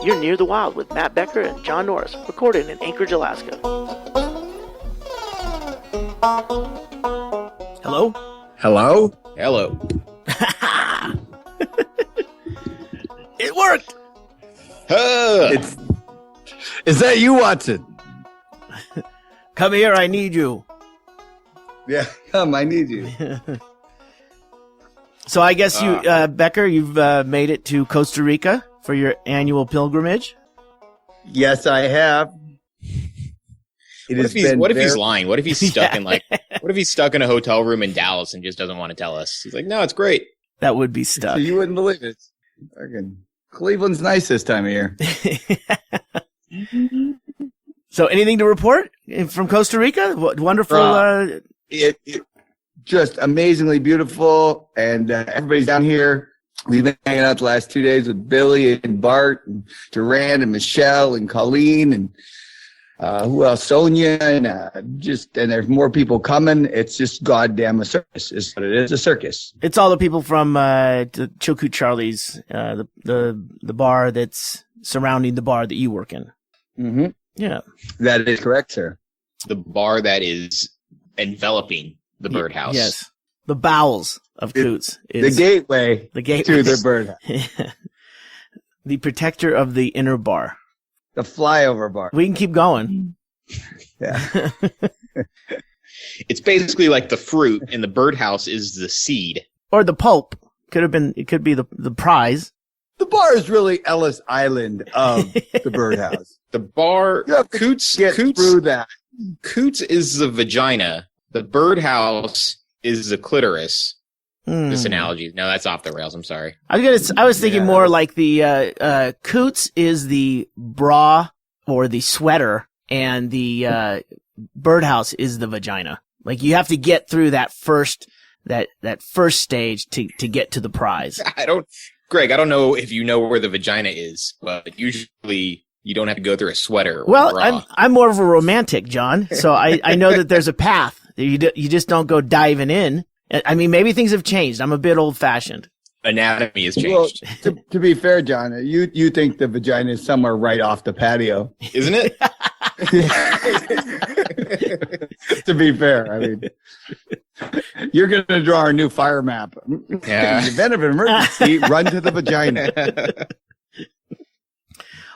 You're Near the Wild with Matt Becker and John Norris, recorded in Anchorage, Alaska. Hello? Hello? Hello. It worked! Is that you, Watson? Come here, I need you. Yeah, come, I need you. So I guess you, Becker, you've made it to Costa Rica for your annual pilgrimage? Yes, I have. What if he's lying? What if he's stuck in what if he's stuck in a hotel room in Dallas and just doesn't want to tell us? He's like, no, it's great. That would be stuck. So you wouldn't believe it. Cleveland's nice this time of year. So anything to report from Costa Rica? Wonderful. It just amazingly beautiful, and everybody's down here. We've been hanging out the last 2 days with Billy and Bart and Duran and Michelle and Colleen and who else? Sonia and there's more people coming. It's just goddamn a circus. Is what it is. A circus. It's all the people from Chilkoot Charlie's, the bar that's surrounding the bar that you work in. Mm-hmm. Yeah, that is correct, sir. The bar that is enveloping the birdhouse. Yes, the bowels of Coots. The gateway to the birdhouse. The protector of the inner bar. The flyover bar. We can keep going. Yeah. It's basically like the fruit, and the birdhouse is the seed. Or the pulp. It could be the prize. The bar is really Ellis Island of the birdhouse. The bar, Coots through that. Coots is the vagina. The birdhouse is the clitoris. This analogy. No, that's off the rails. I'm sorry. I was thinking more like the Coots is the bra or the sweater, and the birdhouse is the vagina. Like you have to get through that first stage to get to the prize. Ggreg, I don't know if you know where the vagina is, but usually you don't have to go through a sweater. Well, I'm more of a romantic, John. So I know that there's a path. You just don't go diving in. I mean, maybe things have changed. I'm a bit old-fashioned. Anatomy has changed. Well, to be fair, John, you think the vagina is somewhere right off the patio, isn't it? To be fair, I mean, you're going to draw our new fire map. Yeah. In the event of an emergency, run to the vagina.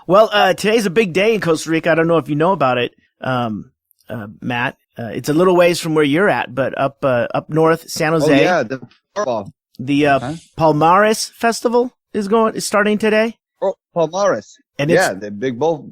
Well, today's a big day in Costa Rica. I don't know if you know about it, Matt. It's a little ways from where you're at, but up north, San Jose. Oh yeah, the Powerball. The Palmaras Festival is starting today. Oh, Palmaras. And the big bull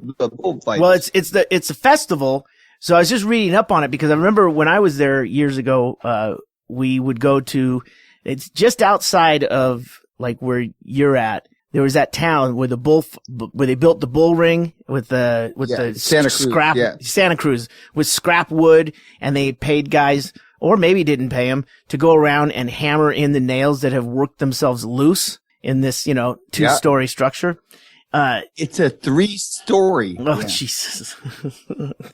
fight. Well, it's a festival. So I was just reading up on it because I remember when I was there years ago, we would go to. It's just outside of like where you're at. There was that town where where they built the bull ring with the Santa Cruz, scrap Santa Cruz with scrap wood, and they paid guys, or maybe didn't pay them, to go around and hammer in the nails that have worked themselves loose in this, 2-story structure. It's a 3-story. Oh, Jesus.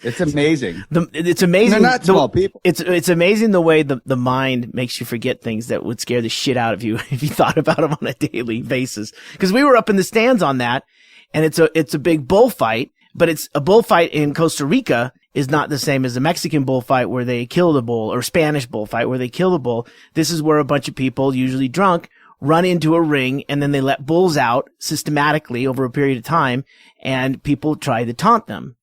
It's amazing. It's amazing. They're not small people. It's amazing the way the mind makes you forget things that would scare the shit out of you if you thought about them on a daily basis. Because we were up in the stands on that, and it's a big bullfight, but it's a bullfight in Costa Rica is not the same as the Mexican bullfight where they kill the bull, or Spanish bullfight where they kill the bull. This is where a bunch of people, usually drunk, run into a ring, and then they let bulls out systematically over a period of time, and people try to taunt them.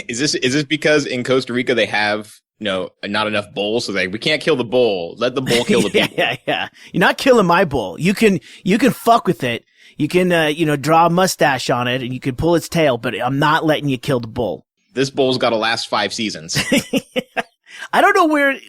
Is this because in Costa Rica they have not enough bulls, so we can't kill the bull. Let the bull kill the people. Yeah. You're not killing my bull. You can fuck with it. You can draw a mustache on it, and you can pull its tail, but I'm not letting you kill the bull. This bull's got to last 5 seasons. I don't know where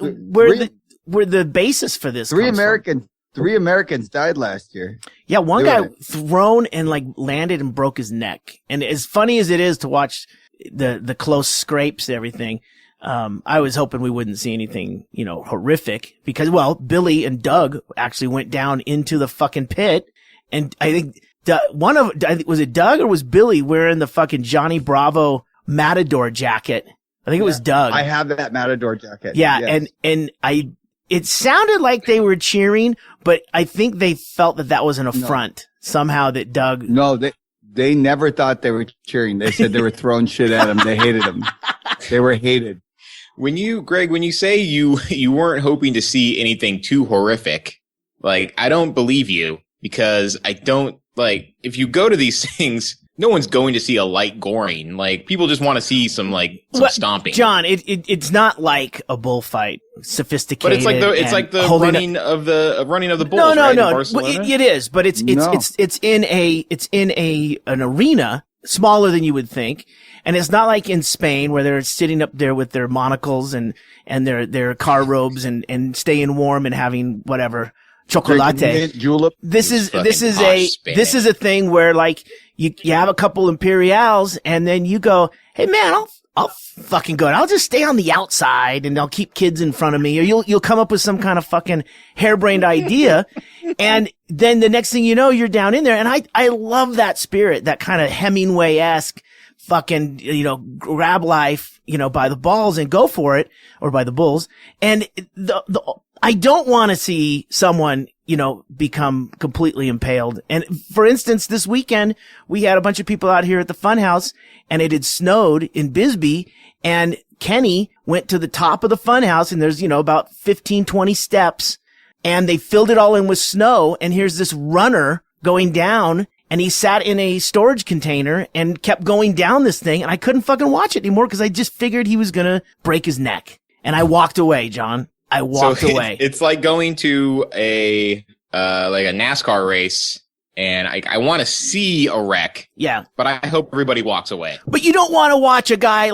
the basis for this. Three Americans died last year. Yeah, one guy thrown and landed and broke his neck. And as funny as it is to watch the close scrapes and everything, I was hoping we wouldn't see anything, horrific, because, Billy and Doug actually went down into the fucking pit. And I think was it Doug or was Billy wearing the fucking Johnny Bravo Matador jacket? I think it was Doug. I have that Matador jacket. Yeah. Yes. And it sounded like they were cheering, but I think they felt that was an affront somehow that Doug. No, they never thought they were cheering. They said they were throwing shit at him. They hated him. They were hated. Ggreg, when you say you weren't hoping to see anything too horrific, like, I don't believe you, because I don't, like, if you go to these things, no one's going to see a light goring. Like, people just want to see some stomping. John, it's not like a bullfight, sophisticated. But it's like the running of the bulls. No. In Barcelona? It is, but it's in an arena smaller than you would think. And it's not like in Spain where they're sitting up there with their monocles and their car robes and staying warm and having whatever chocolate. Julep. This is a thing where, like, you have a couple Imperials and then you go, hey man, I'll fucking go. I'll just stay on the outside and I'll keep kids in front of me, or you'll come up with some kind of fucking harebrained idea. And then the next thing you know, you're down in there. And I love that spirit, that kind of Hemingway-esque fucking, grab life, by the balls and go for it, or by the bulls. And I don't want to see someone, become completely impaled. And for instance, this weekend, we had a bunch of people out here at the Funhouse, and it had snowed in Bisbee, and Kenny went to the top of the Funhouse, and there's, about 15, 20 steps, and they filled it all in with snow, and here's this runner going down, and he sat in a storage container and kept going down this thing, and I couldn't fucking watch it anymore because I just figured he was gonna break his neck. And I walked away, John. I walked away. It's like going to a NASCAR race, and I want to see a wreck. Yeah. But I hope everybody walks away. But you don't want to watch a guy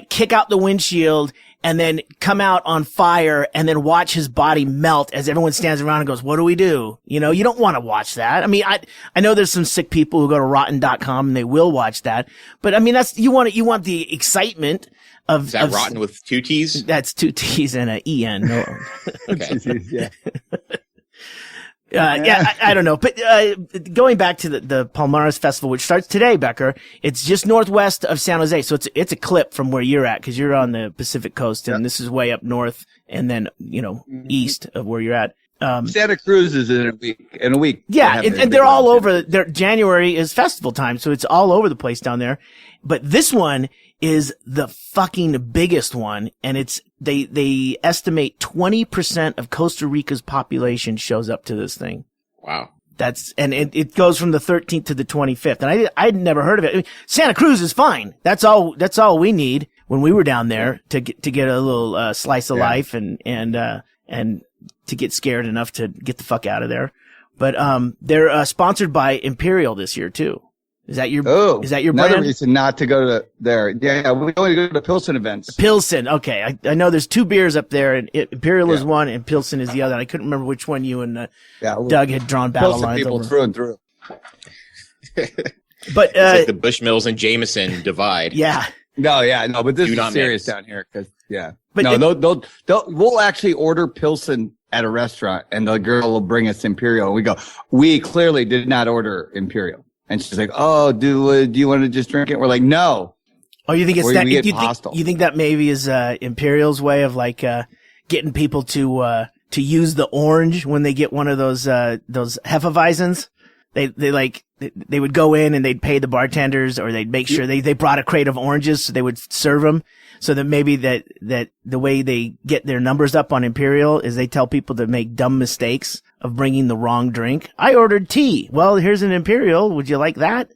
kick out the windshield and then come out on fire and then watch his body melt as everyone stands around and goes, what do we do? You don't want to watch that. I mean, I know there's some sick people who go to rotten.com and they will watch that. But I mean, you want the excitement of. Is that rotten with two T's? That's two T's and an E-N. No. Okay. Yeah. I don't know. But, going back to the Palmaras Festival, which starts today, Becker, it's just northwest of San Jose. So it's a clip from where you're at, cause you're on the Pacific coast and this is way up north and then, east of where you're at. Santa Cruz is in a week. Yeah. And they're all over. January is festival time. So it's all over the place down there. But this one is the fucking biggest one. And they estimate 20% of Costa Rica's population shows up to this thing. Wow. And it goes from the 13th to the 25th. And I'd never heard of it. I mean, Santa Cruz is fine. That's all we need when we were down there to get a little, slice of life and to get scared enough to get the fuck out of there. But, they're, sponsored by Imperial this year too. Is that your brand? Another reason not to go to there. Yeah, we only go to Pilsen events. Pilsen, okay. I know there's two beers up there, and Imperial is one, and Pilsen is the other. I couldn't remember which one you and Doug had drawn battle Pilsen lines people over. through and through. But it's like the Bushmills and Jameson divide. Yeah. No, but this is serious down here, because we'll actually order Pilsen at a restaurant, and the girl will bring us Imperial. And we go, we clearly did not order Imperial. And she's like, "Oh, do you want to just drink it?" We're like, "No." Oh, you think it's that? You think that maybe is Imperial's way of getting people to use the orange when they get one of those Hefeweizens? They would go in and they'd pay the bartenders, or they'd make sure they brought a crate of oranges so they would serve them. So that maybe that the way they get their numbers up on Imperial is they tell people to make dumb mistakes of bringing the wrong drink. I ordered tea. Well, here's an Imperial. Would you like that?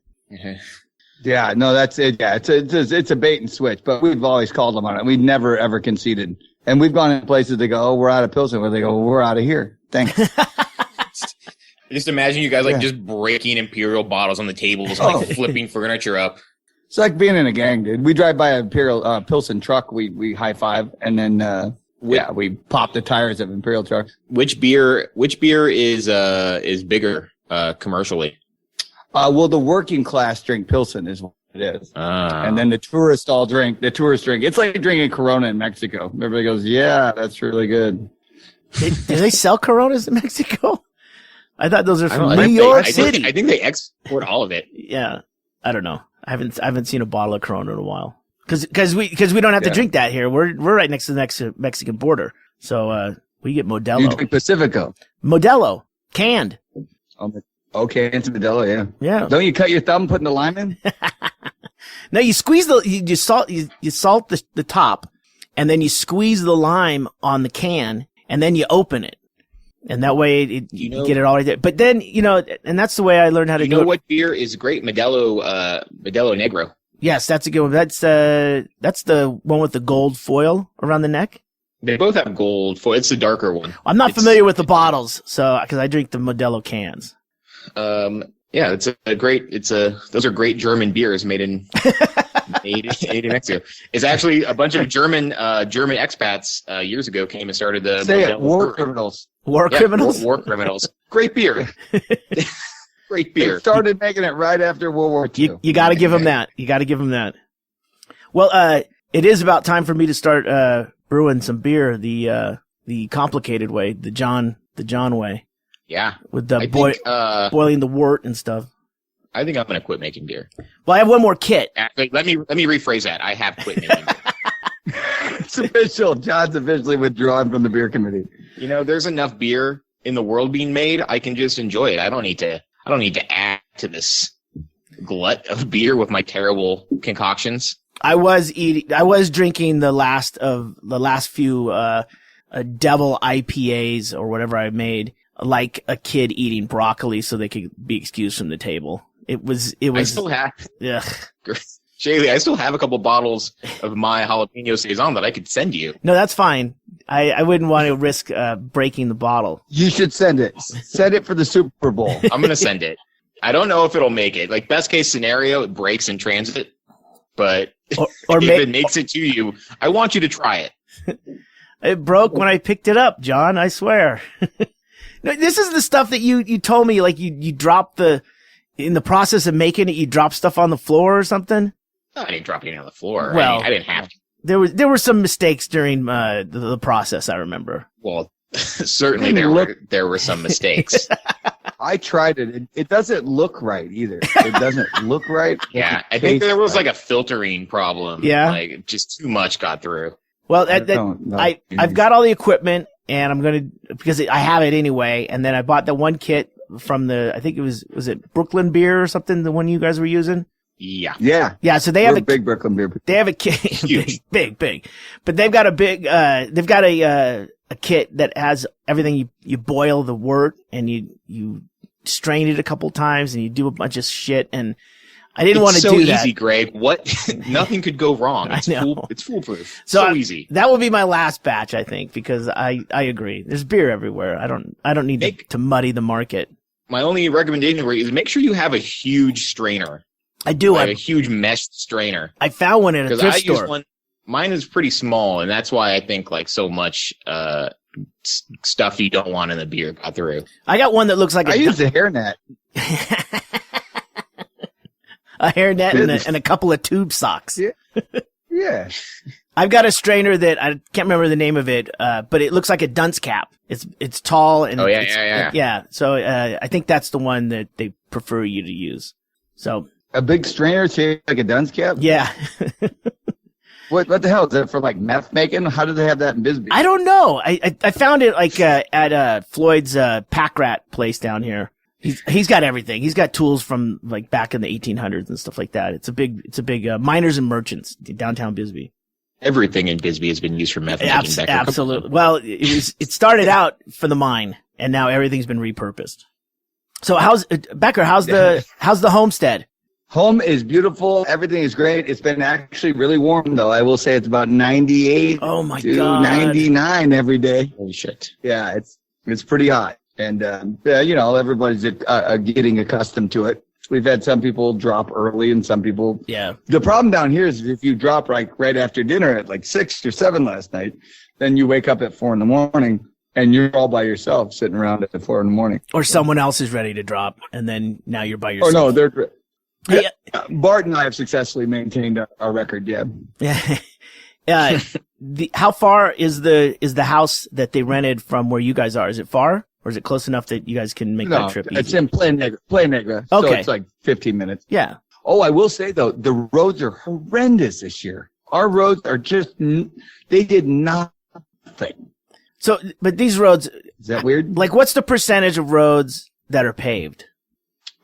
Yeah, no, that's it. Yeah, it's a bait and switch, but we've always called them on it. We've never ever conceded. And we've gone in places they go, "Oh, we're out of Pilsen," where they go, "We're out of here. Thanks." Just imagine you guys just breaking Imperial bottles on the tables, flipping furniture up. It's like being in a gang, dude. We drive by an Imperial Pilsen truck, we high five, and then we pop the tires of Imperial trucks. Which beer is bigger commercially? Well, the working class drink Pilsen is what it is, and then the tourists drink. It's like drinking Corona in Mexico. Everybody goes, "Yeah, that's really good." Do they sell Coronas in Mexico? I thought those are from New York City. I think they export all of it. Yeah, I don't know. I haven't seen a bottle of Corona in a while. Because we don't have to drink that here. We're right next to the Mexican border. So we get You Modelo. drink Pacifico. Modelo canned. Okay, into Modelo, yeah. Yeah. Don't you cut your thumb putting the lime in? No, you squeeze you salt the top, and then you squeeze the lime on the can, and then you open it, and that way you get it all right there. But then and that's the way I learned how to do it. You know what beer is great? Modelo Negro. Yes, that's a good one. That's the one with the gold foil around the neck. They both have gold foil. It's the darker one. I'm not familiar with the bottles, so because I drink the Modelo cans. Yeah, those are great German beers made in Mexico. It's actually a bunch of German expats years ago came and started the war criminals. War criminals. War criminals. Great beer. Great beer. They started making it right after World War II. You got to give them that. You got to give them that. Well, it is about time for me to start brewing some beer the complicated way, the John way. Yeah. With the boiling the wort and stuff. I think I'm going to quit making beer. Well, I have one more kit. Actually, let me rephrase that. I have quit making beer. It's official. John's officially withdrawn from the beer committee. There's enough beer in the world being made. I can just enjoy it. I don't need to add to this glut of beer with my terrible concoctions. I was drinking the last few devil IPAs or whatever I made, like a kid eating broccoli so they could be excused from the table. It was. I still have. Ugh. Chaille, I still have a couple bottles of my jalapeno saison that I could send you. No, that's fine. I wouldn't want to risk breaking the bottle. You should send it. Send it for the Super Bowl. I'm gonna send it. I don't know if it'll make it. Like best case scenario, it breaks in transit. But if it makes it to you, I want you to try it. It broke when I picked it up, John. I swear. No, this is the stuff that you told me, like you dropped in the process of making it, you dropped stuff on the floor or something. No, I didn't drop anything on the floor. Well, I didn't have to. There were some mistakes during the process, I remember. Well, certainly there were some mistakes. I tried it. It doesn't look right either. It doesn't look right. Yeah, I think there was like a filtering problem. Yeah. Like just too much got through. Well, I've got all the equipment, and I'm going to, because I have it anyway, and then I bought the one kit from I think it was it Brooklyn Beer or something, the one you guys were using? Yeah. Yeah. Yeah, so they have a big Brooklyn Beer. They have a kit, big. But they've got a kit that has everything. You boil the wort, and you strain it a couple times, and you do a bunch of shit, and I didn't want to do that. It's so easy, Greg. What? Nothing could go wrong. It's it's foolproof. So easy. That will be my last batch, I think, because I agree. There's beer everywhere. I don't need to muddy the market. My only recommendation for you is make sure you have a huge strainer. I do. Like a huge mesh strainer. I found one at a thrift store. Use one. Mine is pretty small, and that's why I think like so much stuff you don't want in the beer got through. I got one that looks like I use a hairnet. A hairnet and a couple of tube socks. Yeah. Yeah. I've got a strainer that I can't remember the name of it, but it looks like a dunce cap. It's tall and yeah. So I think that's the one that they prefer you to use. So a big strainer shaped like a dunce cap. Yeah. What the hell is that for? Like meth making? How do they have that in Bisbee? I don't know. I found it like at Floyd's pack rat place down here. He's got everything. He's got tools from like back in the 1800s and stuff like that. It's a big miners and merchants downtown Bisbee. Everything in Bisbee has been used for meth making. Becker. Absolutely. Well, it started out for the mine, and now everything's been repurposed. So Becker? How's the homestead? Home is beautiful. Everything is great. It's been actually really warm though. I will say it's about 98 oh my to God. 99 every day. Holy shit. Yeah, it's pretty hot. And, everybody's getting accustomed to it. We've had some people drop early and some people. Yeah. The problem down here is if you drop right after dinner at like 6 or 7 last night, then you wake up at 4 a.m. and you're all by yourself sitting around at 4 a.m. Or someone else is ready to drop and then now you're by yourself. Oh, no, yeah. Bart and I have successfully maintained our record. Yeah. Yeah. How far is the house that they rented from where you guys are? Is it far? Or is it close enough that you guys can make that trip easy? It's in Playa Negra. Okay. So it's like 15 minutes. Yeah. Oh, I will say, though, the roads are horrendous this year. Our roads are they did nothing. So, but these roads, Is that weird? like, what's the percentage of roads that are paved?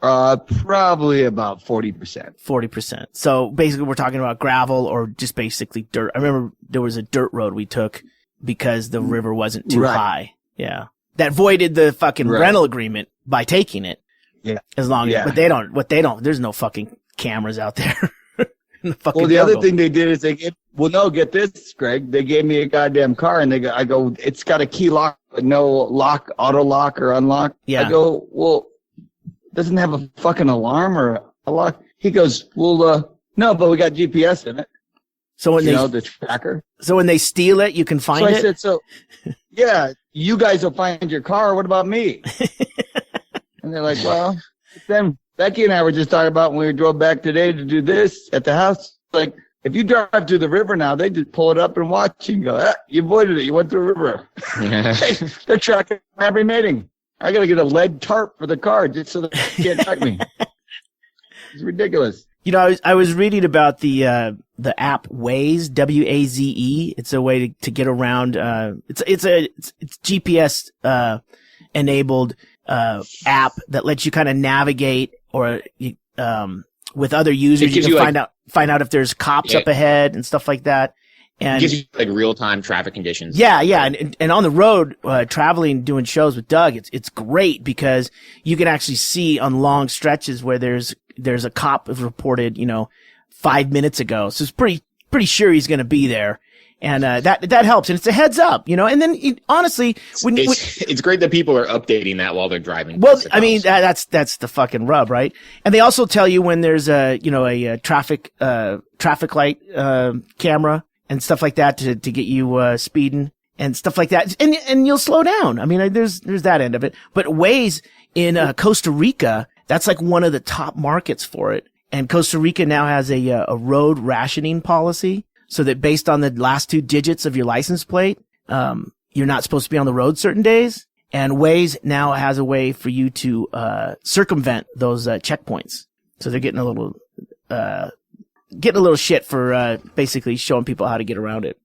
Probably about 40%. 40%. So basically we're talking about gravel or just basically dirt. I remember there was a dirt road we took because the river wasn't too high. Yeah. That voided the fucking rental agreement by taking it. Yeah. As long as, but there's no fucking cameras out there. Well, the other thing they did is get this, Greg. They gave me a goddamn car and I go, it's got a key lock, but no lock, auto lock or unlock. Yeah. I go, well, doesn't have a fucking alarm or a lock. He goes, well, no, but we got GPS in it. So when the tracker. So when they steal it, you can find it. I said, yeah, you guys will find your car. What about me? And they're like, well, then Becky and I were just talking about when we drove back today to do this at the house. Like, if you drive through the river now, they just pull it up and watch you and go, you avoided it. You went through the river. They're tracking every meeting. I got to get a lead tarp for the car just so they can't track me. It's ridiculous. You know, I was reading about the app Waze, Waze. It's a way to get around. It's GPS enabled app that lets you kind of navigate or with other users. You can find out if there's cops up ahead and stuff like that. And it gives you like real time traffic conditions. Yeah. And on the road, traveling, doing shows with Doug, it's great because you can actually see on long stretches where there's a cop reported, 5 minutes ago. So it's pretty sure he's going to be there. And, that helps. And it's a heads up, and then honestly, it's great that people are updating that while they're driving. Well, I mean, that's the fucking rub, right? And they also tell you when there's a traffic light, camera and stuff like that to get you, speeding and stuff like that. And you'll slow down. I mean, there's that end of it. But Waze in, Costa Rica, that's like one of the top markets for it. And Costa Rica now has a road rationing policy so that based on the last 2 digits of your license plate, you're not supposed to be on the road certain days. And Waze now has a way for you to, circumvent those, checkpoints. So they're getting a little shit for, basically showing people how to get around it.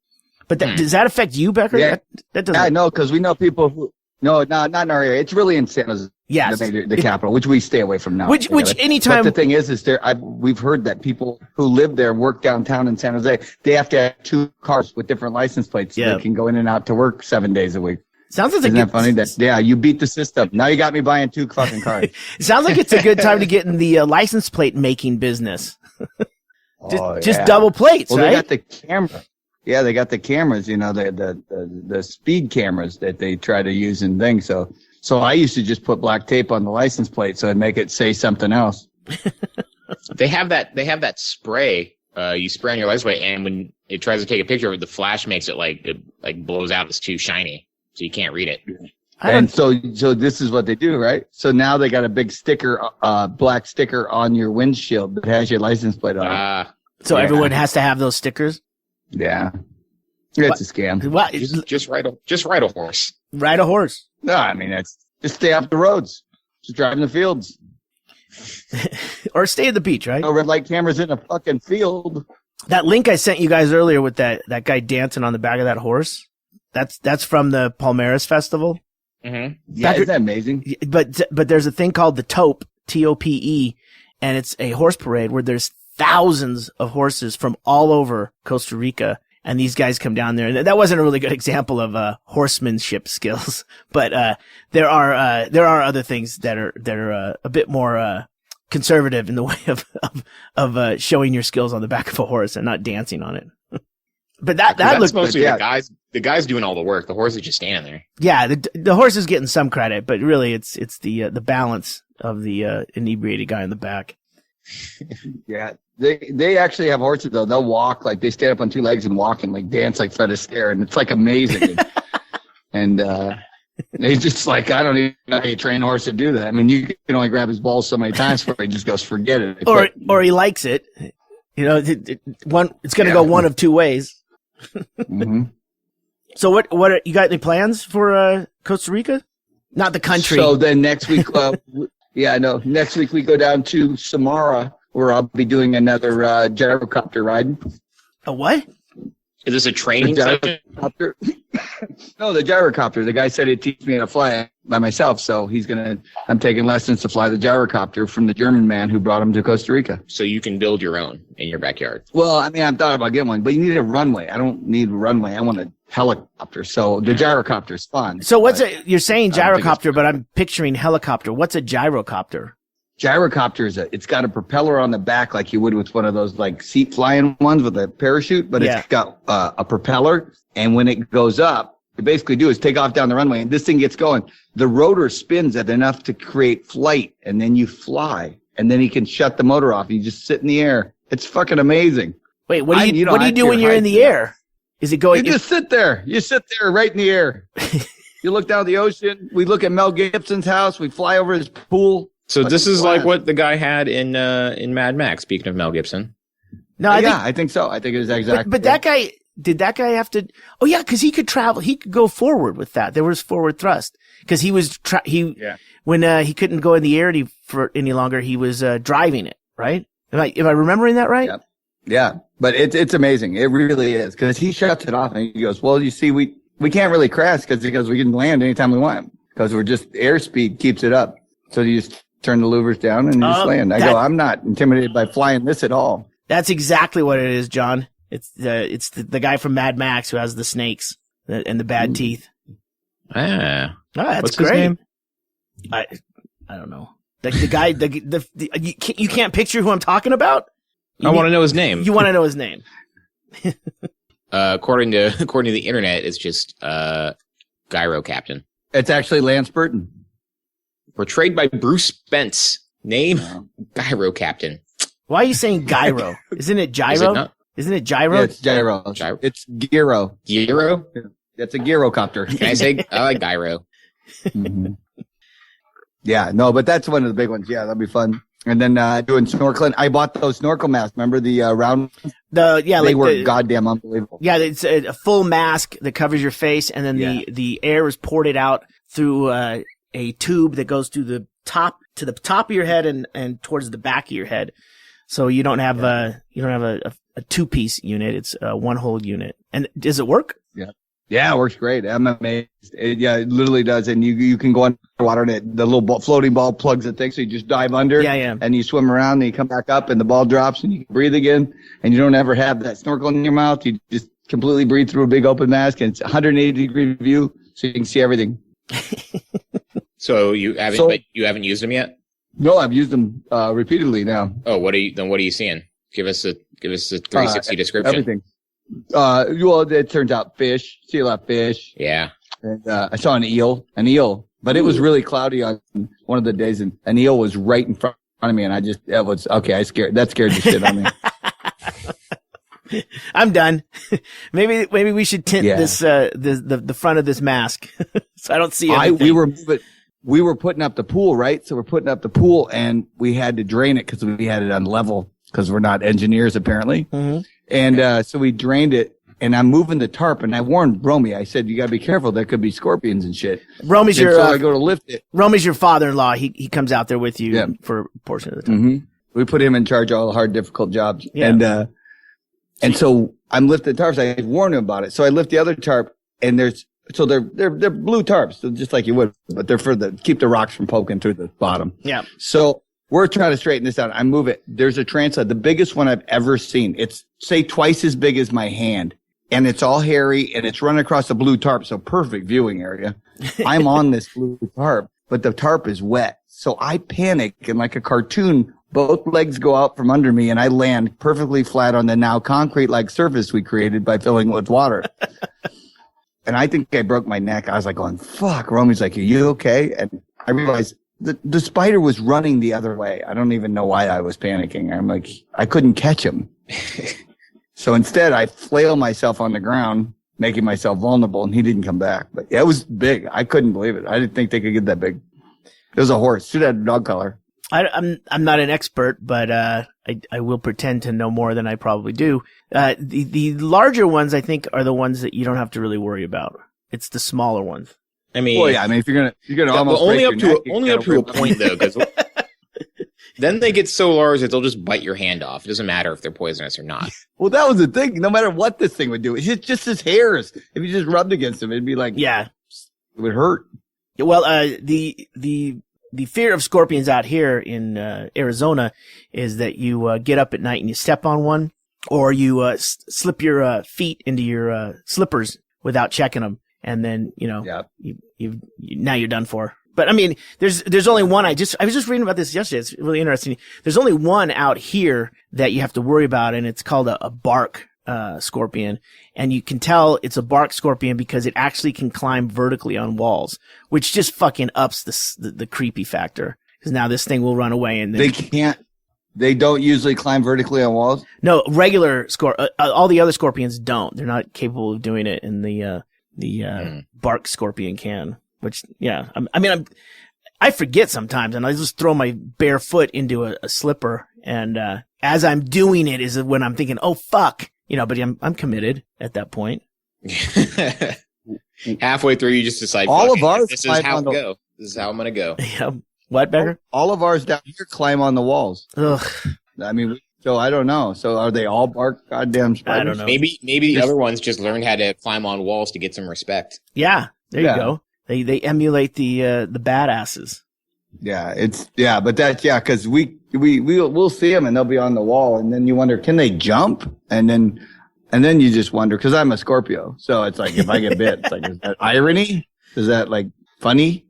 But does that affect you, Becker? Yeah. That doesn't. Yeah, no, because we know people who, no, not in our area. It's really in San Jose. Yes. The capital, which we stay away from now. Which anytime. But the thing is we've heard that people who live there work downtown in San Jose. They have to have 2 cars with different license plates so they can go in and out to work 7 days a week. Sounds like Isn't that funny? You beat the system. Now you got me buying 2 fucking cars. It sounds like it's a good time to get in the license plate making business. Just double plates, right? They got the camera. Yeah, they got the cameras. The speed cameras that they try to use and things. So I used to just put black tape on the license plate so I'd make it say something else. They have that spray. You spray on your license plate, and when it tries to take a picture of it, the flash makes it like blows out. It's too shiny, so you can't read it. And so this is what they do, right? So now they got a big sticker, black sticker on your windshield that has your license plate on it. So everyone has to have those stickers? Yeah. It's a scam. What? Just ride a horse. Ride a horse. No, I mean, just stay off the roads. Just drive in the fields. Or stay at the beach, right? No red light cameras in a fucking field. That link I sent you guys earlier with that guy dancing on the back of that horse, that's from the Palmaras Festival. Mm-hmm. Yeah, isn't that amazing? But there's a thing called the Tope, Tope, and it's a horse parade where there's thousands of horses from all over Costa Rica. And these guys come down there, and that wasn't a really good example of horsemanship skills. But there are other things that are a bit more conservative in the way of showing your skills on the back of a horse and not dancing on it. But that looks mostly the guys doing all the work. The horse is just standing there. Yeah, the horse is getting some credit, but really it's the balance of the inebriated guy in the back. Yeah. They actually have horses though. They'll walk, like they stand up on 2 legs and walk and like dance like Fred Astaire, and it's like amazing. And they just like, I don't even know how you train a horse to do that. I mean, you can only grab his balls so many times before he just goes, forget it. Or he likes it. It's going to go one of 2 ways. Mm-hmm. So what you got any plans for Costa Rica? Not the country. So then next week, next week we go down to Samara, where I'll be doing another gyrocopter ride. A what? Is this a training The session? gyrocopter. No, the gyrocopter. The guy said he'd teach me how to fly it by myself, so I'm taking lessons to fly the gyrocopter from the German man who brought him to Costa Rica. So you can build your own in your backyard. Well, I mean, I'm thought about getting one, but you need a runway. I don't need a runway. I want a helicopter. So the gyrocopter is fun. So you're saying gyrocopter, but I'm picturing helicopter. What's a gyrocopter? Gyrocopter it's got a propeller on the back like you would with one of those like seat flying ones with a parachute, but It's got a propeller. And when it goes up, what you basically do is take off down the runway and this thing gets going. The rotor spins at enough to create flight and then you fly and then you can shut the motor off. You just sit in the air. It's fucking amazing. Wait, what do you do when you're in the air? Is it going? You just sit there. You sit there right in the air. You look down the ocean. We look at Mel Gibson's house. We fly over his pool. So this is like what the guy had in Mad Max. Speaking of Mel Gibson. No, I think so. I think it was exactly. But that guy, did that guy have to? Oh yeah, because he could travel. He could go forward with that. There was forward thrust because he was when he couldn't go in the air for any longer. He was driving it. Right? Am I remembering that right? Yeah. But it's amazing. It really is because he shuts it off and he goes, "Well, you see, we can't really crash because we can land anytime we want because we're just airspeed keeps it up. So you just turn the louvers down and you just land." I go, "I'm not intimidated by flying this at all." That's exactly what it is, John. It's the guy from Mad Max who has the snakes and the bad teeth. Ah, that's what's great. His name? I don't know. The guy you can't picture who I'm talking about. I want to know his name. You want to know his name? According to the internet, it's just Gyro Captain. It's actually Lance Burton. Portrayed by Bruce Spence. Name Gyro Captain. Why are you saying gyro? Isn't it gyro? Isn't it gyro? Yeah, it's gyro. It's gyro. Gyro? That's a gyrocopter. Can I say I like gyro? Mm-hmm. Yeah, no, but that's one of the big ones. Yeah, that'd be fun. And then doing snorkeling. I bought those snorkel masks. Remember the round? They were goddamn unbelievable. Yeah, it's a full mask that covers your face, and then the air is ported out through a tube that goes to the top of your head and towards the back of your head. So you don't have a two-piece unit. It's a one whole unit. And does it work? Yeah, it works great. I'm amazed. It literally does. And you can go underwater and the little floating ball plugs the thing. So you just dive under and you swim around and you come back up and the ball drops and you can breathe again. And you don't ever have that snorkel in your mouth. You just completely breathe through a big open mask and it's 180-degree view so you can see everything. So you haven't used them yet? No, I've used them repeatedly now. Oh, what are you seeing? Give us a 360 description. Everything. Well, it turns out fish. See a lot of fish. Yeah. And I saw an eel, but it was really cloudy on one of the days, and an eel was right in front of me, and that scared the shit out of me. I'm done. Maybe we should tint this the front of this mask so I don't see everything. We were putting up the pool, right? So we're putting up the pool, and we had to drain it because we had it on level because we're not engineers apparently. Mm-hmm. And so we drained it, and I'm moving the tarp, and I warned Romy. I said, "You gotta be careful. There could be scorpions and shit." Romy's so I go to lift it. Romy's your father-in-law. He comes out there with you for a portion of the time. Mm-hmm. We put him in charge of all the hard, difficult jobs. Yeah. And so I'm lifting the tarps. I warned him about it. So I lift the other tarp, and they're blue tarps, so just like you would, but they're for keep the rocks from poking through the bottom. Yeah. So we're trying to straighten this out. I move it. There's a translate, the biggest one I've ever seen. It's say twice as big as my hand, and it's all hairy, and it's running across the blue tarp, so perfect viewing area. I'm on this blue tarp, but the tarp is wet. So I panic, and like a cartoon, both legs go out from under me, and I land perfectly flat on the now concrete-like surface we created by filling it with water. And I think I broke my neck. I was like going, fuck. Romy's like, "Are you okay?" And I realized the spider was running the other way. I don't even know why I was panicking. I'm like, I couldn't catch him. So instead, I flail myself on the ground, making myself vulnerable, and he didn't come back. But yeah, it was big. I couldn't believe it. I didn't think they could get that big. It was a horse. It had a dog collar. I'm not an expert, but I will pretend to know more than I probably do. The larger ones, I think, are the ones that you don't have to really worry about. It's the smaller ones. I mean, well, yeah. I mean, if you're gonna almost only up to a point though, because Then they get so large that they'll just bite your hand off. It doesn't matter if they're poisonous or not. Well, that was the thing. No matter what this thing would do, it's just his hairs. If you just rubbed against him, it'd be like, Yeah. it would hurt. Well, the fear of scorpions out here in Arizona is that you get up at night and you step on one, or you slip your feet into your slippers without checking them, and then now you're done for. But I mean, there's only one. I was just reading about this yesterday. It's really interesting. There's only one out here that you have to worry about, and it's called a bark scorpion. And you can tell it's a bark scorpion because it actually can climb vertically on walls, which just fucking ups the creepy factor. Because now this thing will run away, and then they don't usually climb vertically on walls. No, regular all the other scorpions don't. They're not capable of doing it, and the bark scorpion can. Which, yeah, I forget sometimes, and I just throw my bare foot into a slipper, and as I'm doing it is when I'm thinking, oh fuck, but I'm committed at that point. Halfway through, you just decide, all of ours. This is how I go. This is how I'm gonna go. Yeah. What, Becker? All of ours down here climb on the walls. Ugh. I mean, so I don't know. So are they all bark goddamn spiders? I don't know. Maybe the other ones just learned how to climb on walls to get some respect. Yeah, there you go. They emulate the badasses. Yeah, but because we'll see them and they'll be on the wall, and then you wonder, can they jump? And then you just wonder, because I'm a Scorpio, so it's like if I get bit, it's like, is that irony? Is that like funny?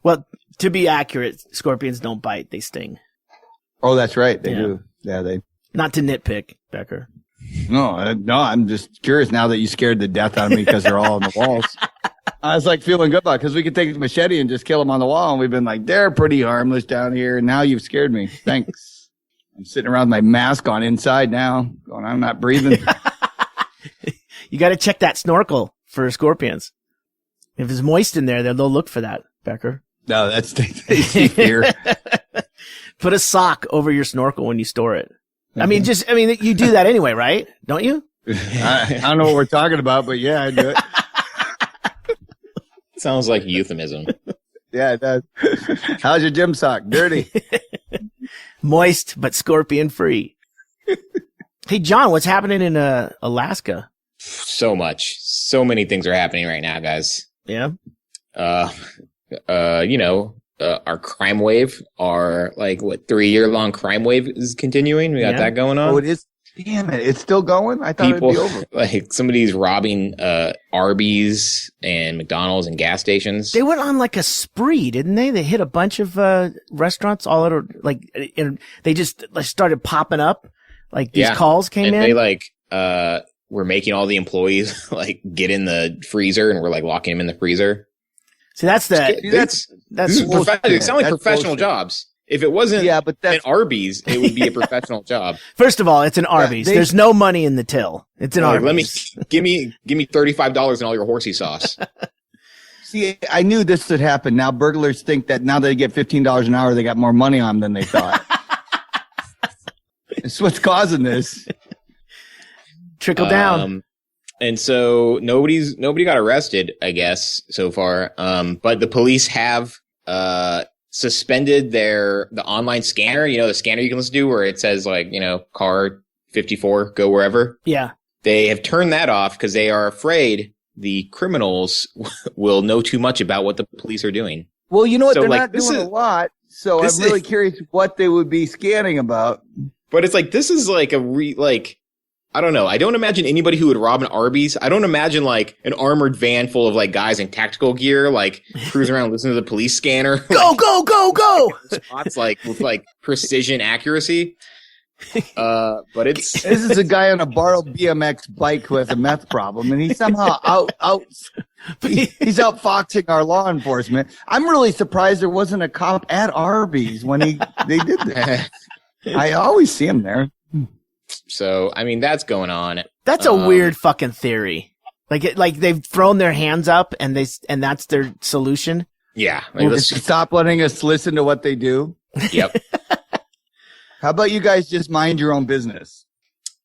Well, to be accurate, scorpions don't bite; they sting. Oh, that's right, they do. Yeah, they. Not to nitpick, Becker. No, I'm just curious now that you scared the death out of me because they're all on the walls. I was like feeling good about it because we could take a machete and just kill them on the wall. And we've been like, they're pretty harmless down here. And now you've scared me. Thanks. I'm sitting around with my mask on inside now going, I'm not breathing. You got to check that snorkel for scorpions. If it's moist in there, they'll look for that, Becker. No, that's fear. Put a sock over your snorkel when you store it. I mean, you do that anyway, right? Don't you? I don't know what we're talking about, but yeah, I do it. Sounds like euphemism. Yeah, it does. How's your gym sock? Dirty. Moist, but scorpion free. Hey, John, what's happening in Alaska? So much. So many things are happening right now, guys. Yeah. Our crime wave, our 3-year-long crime wave is continuing. We got that going on. Oh, it is. Damn it. It's still going? I thought it'd be over. Like somebody's robbing Arby's and McDonald's and gas stations. They went on like a spree, didn't they? They hit a bunch of restaurants all over, and they just started popping up. Like these calls came in. They were making all the employees get in the freezer, and we're locking them in the freezer. See, that's it sounds like professional jobs. If it wasn't an Arby's, it would be a professional job. First of all, it's an Arby's. There's no money in the till. It's an Arby's. Give me $35 and all your horsey sauce. See, I knew this would happen. Now burglars think that now they get $15 an hour, they got more money on them than they thought. It's what's causing this. Trickle down. And so nobody got arrested, I guess, so far. But the police have suspended the online scanner, the scanner you can listen to where it says car 54, go wherever. Yeah. They have turned that off because they are afraid the criminals will know too much about what the police are doing. Well, you know what? They're not doing a lot. So I'm really curious what they would be scanning about. But it's this is I don't know. I don't imagine anybody who would rob an Arby's. I don't imagine an armored van full of guys in tactical gear, cruising around listening to the police scanner. Go, go, go, go! Spots with precision accuracy. But this is a guy on a borrowed BMX bike who has a meth problem, and he's somehow he's outfoxing our law enforcement. I'm really surprised there wasn't a cop at Arby's when they did this. I always see him there. So, I mean, that's going on. That's a weird fucking theory. They've thrown their hands up and that's their solution. Yeah. Stop letting us listen to what they do. Yep. How about you guys just mind your own business?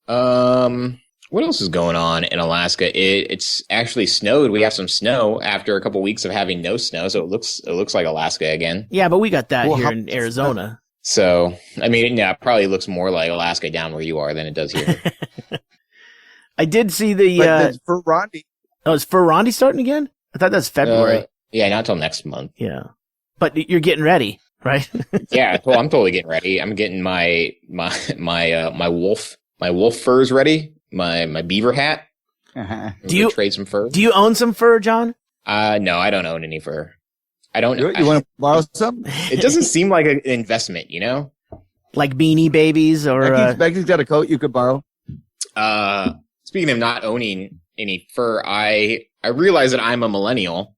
What else is going on in Alaska? It's actually snowed. We have some snow after a couple weeks of having no snow, so it looks like Alaska again. Yeah, but we got that here in Arizona. So, I mean, yeah, it probably looks more like Alaska down where you are than it does here. I did see the. But for Rondi. Oh, is Fur Rondi starting again? I thought that's February. Yeah, not until next month. Yeah, but you're getting ready, right? Yeah, well, I'm totally getting ready. I'm getting my wolf furs ready. My beaver hat. Do you trade some fur? Do you own some fur, John? No, I don't own any fur. I don't. You want to borrow some? It doesn't seem like an investment, you know. Like Beanie Babies or Becky's got a coat you could borrow. Speaking of not owning any fur, I realize that I'm a millennial.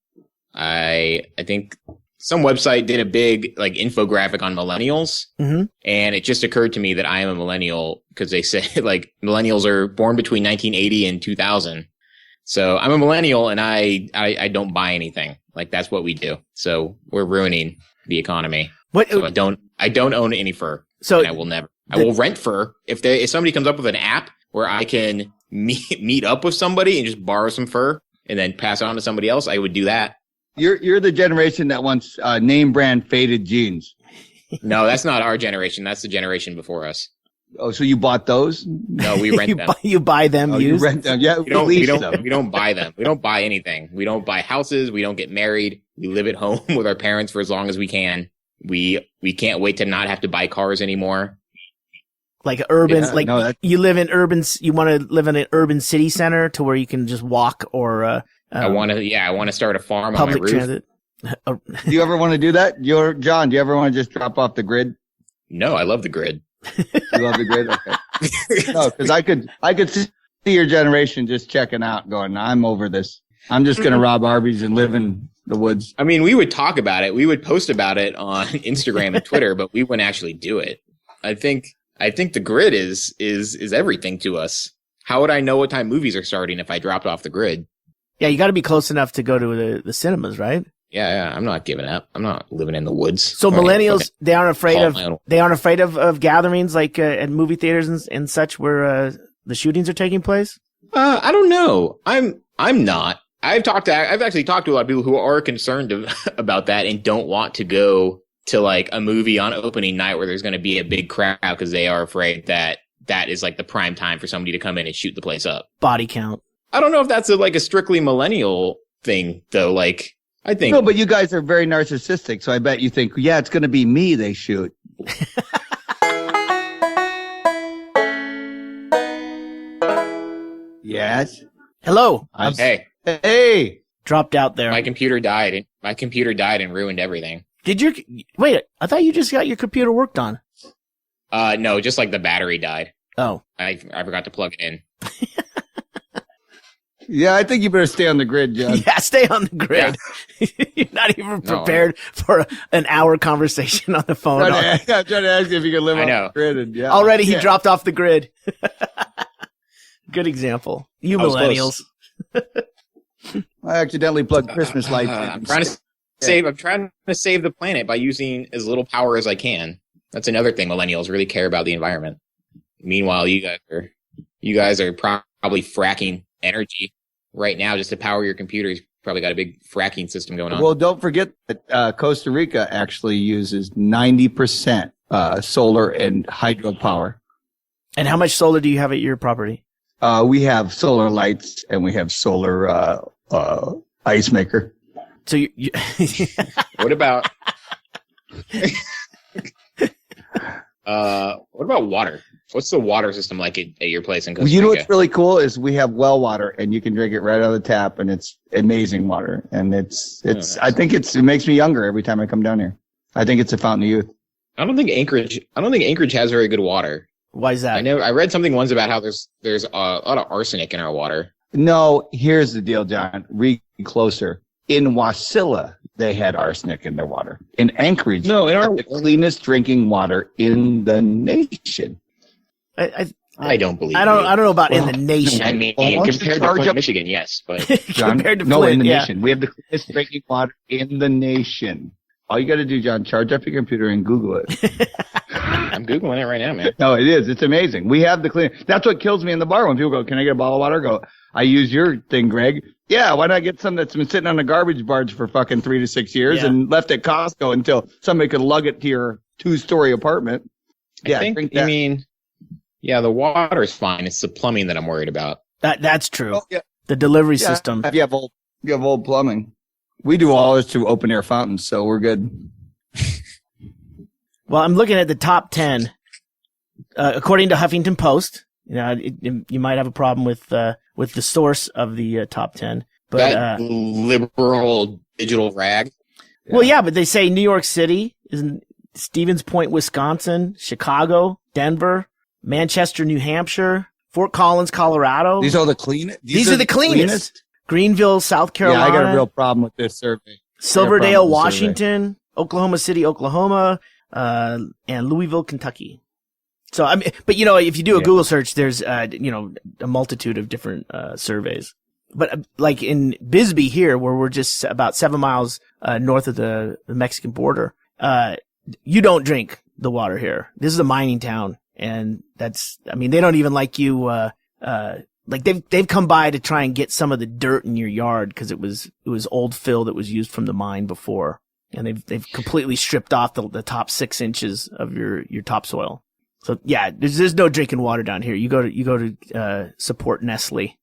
I think some website did a big like infographic on millennials, and it just occurred to me that I am a millennial because they say like millennials are born between 1980 and 2000. So I'm a millennial, and I don't buy anything. Like that's what we do. So we're ruining the economy. So I don't own any fur. So I will never. I will rent fur if somebody comes up with an app where I can meet up with somebody and just borrow some fur and then pass it on to somebody else. I would do that. You're the generation that wants name brand faded jeans. No, that's not our generation. That's the generation before us. Oh, so you bought those? No, we rent them. You buy them used? You rent them. Yeah, we don't buy them. We don't buy anything. We don't buy houses. We don't get married. We live at home with our parents for as long as we can. We can't wait to not have to buy cars anymore. Like urban, you live in urban. You want to live in an urban city center to where you can just walk, or I want to start a farm on my roof. Transit. Do you ever want to do that? John, do you ever want to just drop off the grid? No, I love the grid. You love the grid? Okay. No, because I could see your generation just checking out, going, I'm over this. I'm just going to rob Arby's and live in the woods. I mean, we would talk about it. We would post about it on Instagram and Twitter, but we wouldn't actually do it. I think the grid is everything to us. How would I know what time movies are starting if I dropped off the grid? Yeah, you got to be close enough to go to the cinemas, right? Yeah, I'm not giving up. I'm not living in the woods. So millennials, they aren't afraid of gatherings like at movie theaters and such where the shootings are taking place. I don't know. I'm not. I've actually talked to a lot of people who are concerned about that and don't want to go to like a movie on opening night where there's going to be a big crowd because they are afraid that is like the prime time for somebody to come in and shoot the place up. Body count. I don't know if that's a strictly millennial thing though. Like I think no, but you guys are very narcissistic, so I bet you think, yeah, it's going to be me they shoot. Yes. Hello. Hey. Dropped out there. My computer died and ruined everything. Wait, I thought you just got your computer worked on. No, just like the battery died. Oh. I forgot to plug it in. Yeah, I think you better stay on the grid, John. Yeah, stay on the grid. Yeah. You're not even prepared for an hour conversation on the phone. I'm trying to ask you if you can live on the grid. And, yeah. Already he dropped off the grid. Good example. You millennials. I accidentally plugged Christmas lights in. I'm trying to save the planet by using as little power as I can. That's another thing millennials really care about the environment. Meanwhile, you guys are probably fracking energy right now just to power your computers. Probably got a big fracking system going on. Well, don't forget that Costa Rica actually uses 90% solar and hydropower. And how much solar do you have at your property? We have solar lights and we have solar ice maker. So you what about water? What's the water system like at your place in Costa Rica? You know what's really cool is we have well water and you can drink it right out of the tap and it's amazing water. And it's nice. I think it makes me younger every time I come down here. I think it's a fountain of youth. I don't think Anchorage has very good water. Why is that? I read something once about how there's a lot of arsenic in our water. No, here's the deal, John. Read closer. In Wasilla, they had arsenic in their water. In Anchorage, the cleanest drinking water in the nation. I don't believe. I don't know about in the nation. I mean, compared to Flint, Michigan, yes, but John, compared to Flint, in the nation, we have the cleanest drinking water in the nation. All you got to do, John, charge up your computer and Google it. I'm Googling it right now, man. No, it is. It's amazing. We have the clean. That's what kills me in the bar when people go, "Can I get a bottle of water?" I go, "I use your thing, Greg." Yeah, why not get some that's been sitting on a garbage barge for fucking 3 to 6 years and left at Costco until somebody could lug it to 2-story apartment. I think you mean, yeah, the water's fine. It's the plumbing that I'm worried about. That's true. Oh, yeah. The delivery system. If you have old plumbing. We do all this through open air fountains, so we're good. Well, I'm looking at the top 10. According to Huffington Post, you might have a problem with the source of the top 10. But that liberal digital rag. Well, yeah, but they say New York City, Stevens Point, Wisconsin, Chicago, Denver, Manchester, New Hampshire, Fort Collins, Colorado. These are the cleanest. These are the cleanest. Greenville, South Carolina. Yeah, I got a real problem with this survey. Silverdale, Washington, Oklahoma City, Oklahoma, and Louisville, Kentucky. So, but if you do a Google search, there's, a multitude of different, surveys. But like in Bisbee here, where we're just about 7 miles, north of the Mexican border, you don't drink the water here. This is a mining town. And they don't even like you, like they've come by to try and get some of the dirt in your yard because it was old fill that was used from the mine before, and they've completely stripped off the top 6 inches of your topsoil. So yeah, there's no drinking water down here. You go to support Nestle.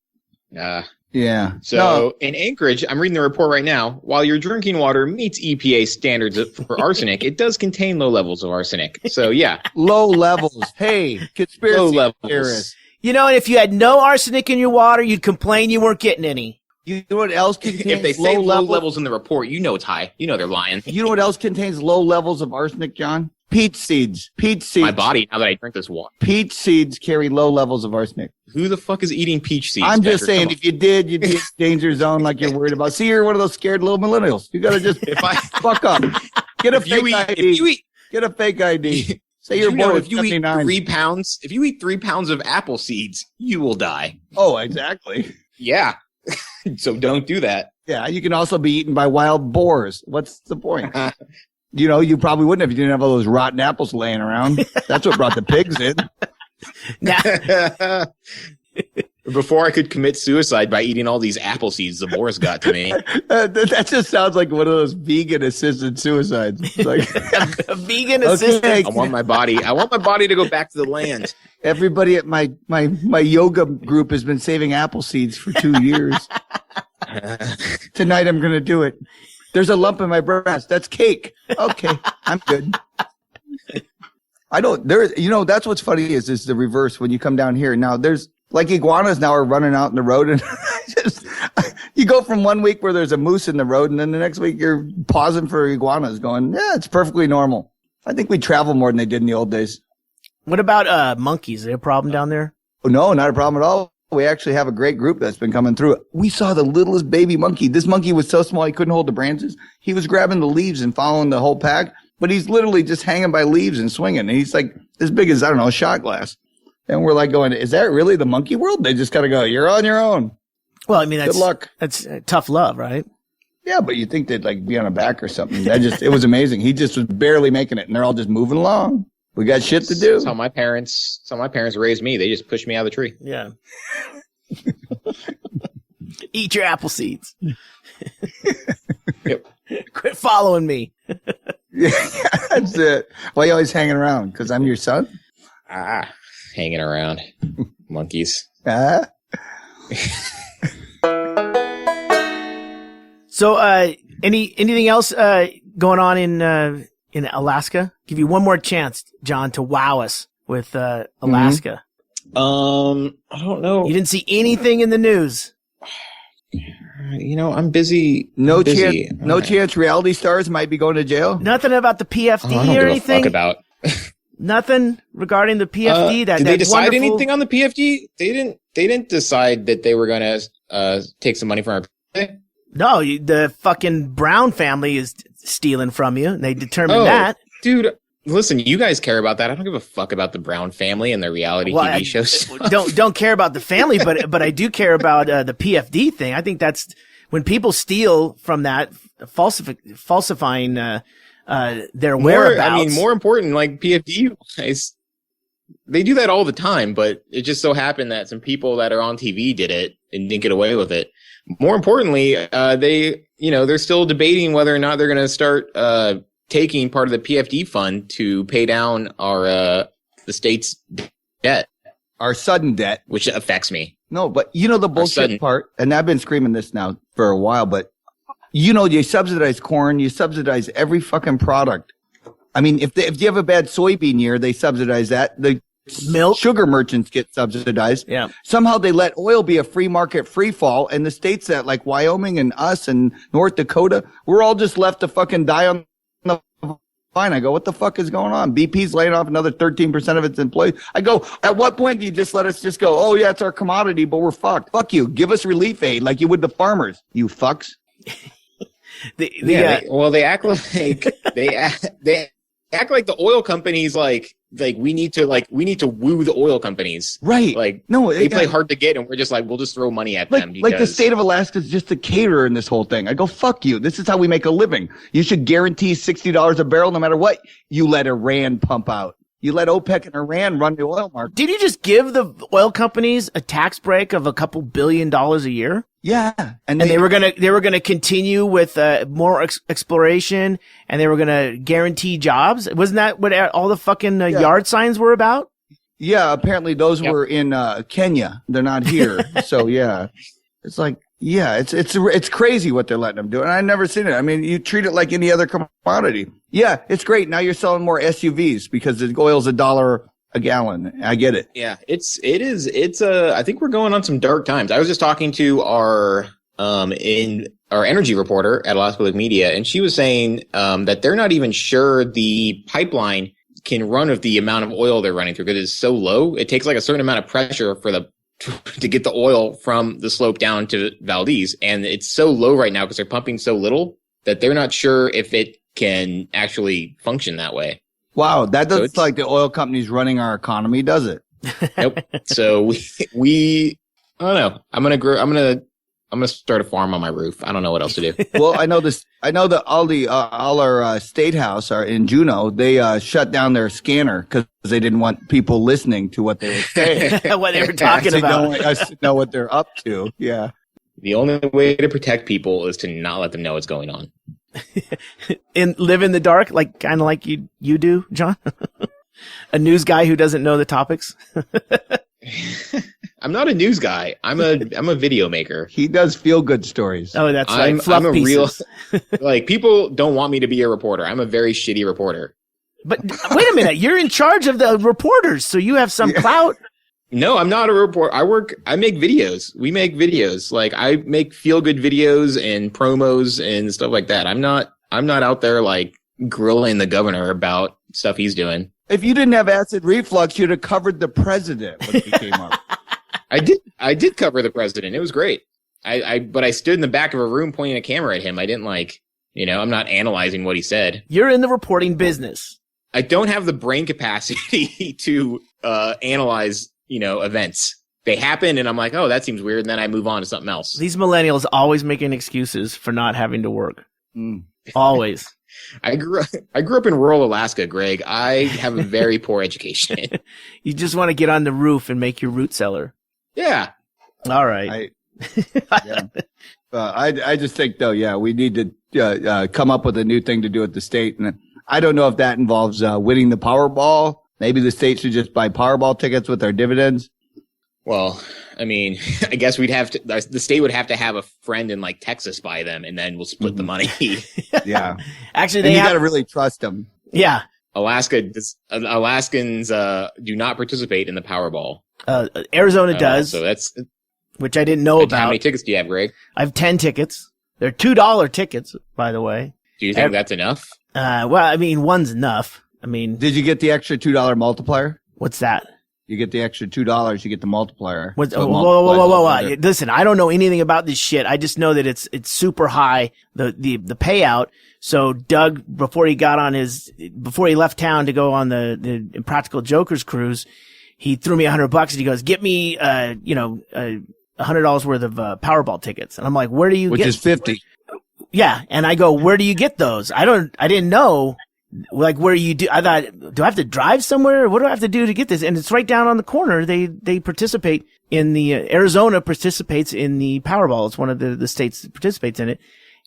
Yeah. So in Anchorage, I'm reading the report right now. While your drinking water meets EPA standards for arsenic, it does contain low levels of arsenic. So yeah, low levels. Hey, conspiracy low levels. theorists. And if you had no arsenic in your water, you'd complain you weren't getting any. You know what else contains if they say low levels in the report, it's high. They're lying. You know what else contains low levels of arsenic, John? Peach seeds. My body, now that I drink this water. Peach seeds carry low levels of arsenic. Who the fuck is eating peach seeds? I'm just saying, if you did, you'd be in danger zone like you're worried about. See, you're one of those scared little millennials. You gotta just fuck up. Get a fake ID. Get a fake ID. Say you're born if you eat 3 pounds, if you eat 3 pounds of apple seeds, you will die. Oh, exactly. Yeah. So don't do that. Yeah, you can also be eaten by wild boars. What's the point? You probably wouldn't if you didn't have all those rotten apples laying around. That's what brought the pigs in. Before I could commit suicide by eating all these apple seeds, the boars got to me. That just sounds like one of those vegan assisted suicides. Like a vegan assisted. I want my body to go back to the land. Everybody at my yoga group has been saving apple seeds for 2 years. Tonight I'm going to do it. There's a lump in my breast. That's cake. Okay, I'm good. That's what's funny is the reverse when you come down here. Now there's like iguanas now are running out in the road and you go from 1 week where there's a moose in the road and then the next week you're pausing for iguanas going, yeah, it's perfectly normal. I think we travel more than they did in the old days. What about monkeys? Is there a problem down there? Oh, no, not a problem at all. We actually have a great group that's been coming through. We saw the littlest baby monkey. This monkey was so small he couldn't hold the branches. He was grabbing the leaves and following the whole pack, but he's literally just hanging by leaves and swinging. And he's like as big as, I don't know, a shot glass. And we're like going, is that really the monkey world? They just got to go, you're on your own. Well, I mean, good luck. That's tough love, right? Yeah, but you think they'd like be on a back or something. It was amazing. He just was barely making it and they're all just moving along. We got shit to do. That's how my parents raised me. They just pushed me out of the tree. Yeah. Eat your apple seeds. Yep. Quit following me. Yeah, that's it. Why are you always hanging around? Because I'm your son? Hanging around. Monkeys. So, anything else going on in Alaska? Give you one more chance, John, to wow us with Alaska. I don't know. You didn't see anything in the news. I'm busy. No chance reality stars might be going to jail? Nothing about the PFD or anything? Fuck about. Nothing regarding the PFD? Did they decide anything on the PFD? They didn't decide that they were going to take some money from our. No, the fucking Brown family is stealing from you, and they determined that. Dude, listen, you guys care about that. I don't give a fuck about the Brown family and their reality TV shows. Don't care about the family, but I do care about the PFD thing. I think that's when people steal from that, falsifying their whereabouts. More important, like PFD guys, they do that all the time, but it just so happened that some people that are on TV did it and didn't get away with it. More importantly, they're still debating whether or not they're going to start taking part of the PFD fund to pay down our the state's debt, Our sudden debt. which affects me. No, but you know the bullshit part, and I've been screaming this now for a while, but you know, you subsidize corn, you subsidize every fucking product. I mean, if you have a bad soybean year, they subsidize that. The Milk. sugar merchants get subsidized. Yeah. Somehow they let oil be a free market free fall, and the states that like Wyoming and us and North Dakota, we're all just left to fucking die on the vine. I go, what the fuck is going on? BP's laying off another 13% of its employees. I go, at what point do you just let us just go, oh yeah, it's our commodity, but we're fucked. Fuck you. Give us relief aid like you would the farmers, you fucks. They act like they act like the oil companies like we need to woo the oil companies. Right. Like, no, they play hard to get, and we're just like, we'll just throw money at them. Like the state of Alaska is just a caterer in this whole thing. I go, fuck you. This is how we make a living. You should guarantee $60 a barrel no matter what you let Iran pump out. You let OPEC and Iran run the oil market. Did you just give the oil companies a tax break of a couple $2 billion a year? Yeah. And they were gonna continue with more exploration, and they were gonna guarantee jobs. Wasn't that what all the fucking yard signs were about? Yeah, apparently those were in Kenya. They're not here. So yeah. It's like, yeah, it's crazy what they're letting them do. And I've never seen it. I mean, you treat it like any other commodity. Yeah, it's great. Now you're selling more SUVs because the oil's $1 a gallon. I get it. Yeah, it's I think we're going on some dark times. I was just talking to our energy reporter at Alaska Public Media, and she was saying that they're not even sure the pipeline can run with the amount of oil they're running through because it's so low. It takes like a certain amount of pressure to get the oil from the slope down to Valdez, and it's so low right now because they're pumping so little that they're not sure if it can actually function that way. Wow, that doesn't sound like the oil companies running our economy, does it? Nope. So we I don't know. I'm gonna start a farm on my roof. I don't know what else to do. Well, I know this. I know that all our state house are in Juneau. They shut down their scanner because they didn't want people listening to what they were saying. What they were talking They about. don't want us to know what they're up to. Yeah. The only way to protect people is to not let them know what's going on. And live in the dark, like kind of like you do, John. A news guy who doesn't know the topics. I'm not a news guy. I'm a video maker. He does feel good stories. Oh, that's right. Fluff I'm a pieces. real like people don't want me to be a reporter. I'm a very shitty reporter. But wait a minute, you're in charge of the reporters, so you have some clout. No, I'm not a reporter. I make videos. We make videos. Like I make feel good videos and promos and stuff like that. I'm not out there like grilling the governor about stuff he's doing. If you didn't have acid reflux, you'd have covered the president when he came up. I did cover the president. It was great. But I stood in the back of a room pointing a camera at him. I didn't I'm not analyzing what he said. You're in the reporting business. I don't have the brain capacity to analyze, events. They happen and I'm like, oh, that seems weird. And then I move on to something else. These millennials always making excuses for not having to work. Always. I grew up in rural Alaska, Greg. I have a very poor education. You just want to get on the roof and make your root cellar. Yeah. All right. I just think though, yeah, we need to come up with a new thing to do at the state. And I don't know if that involves winning the Powerball. Maybe the state should just buy Powerball tickets with our dividends. Well, I mean, I guess the state would have to have a friend in like Texas buy them, and then we'll split the money. Yeah. Actually, you got to really trust them. Yeah. Alaskans do not participate in the Powerball. Arizona does. So that's, which I didn't know about. How many tickets do you have, Greg? I have 10 tickets. They're $2 tickets, by the way. Do you think that's enough? Well, I mean, one's enough. I mean, did you get the extra $2 multiplier? What's that? You get the extra $2, you get the multiplier. Whoa. Listen, I don't know anything about this shit. I just know that it's super high, the payout. So Doug, before he left town to go on the Impractical Jokers cruise, he threw me $100 and he goes, get me, $100 worth of, Powerball tickets. And I'm like, where do you Which is 50. Yeah. And I go, where do you get those? I didn't know. Like where you do, I thought, do I have to drive somewhere? What do I have to do to get this? And it's right down on the corner. They participate in the, Arizona participates in the Powerball. It's one of the states that participates in it.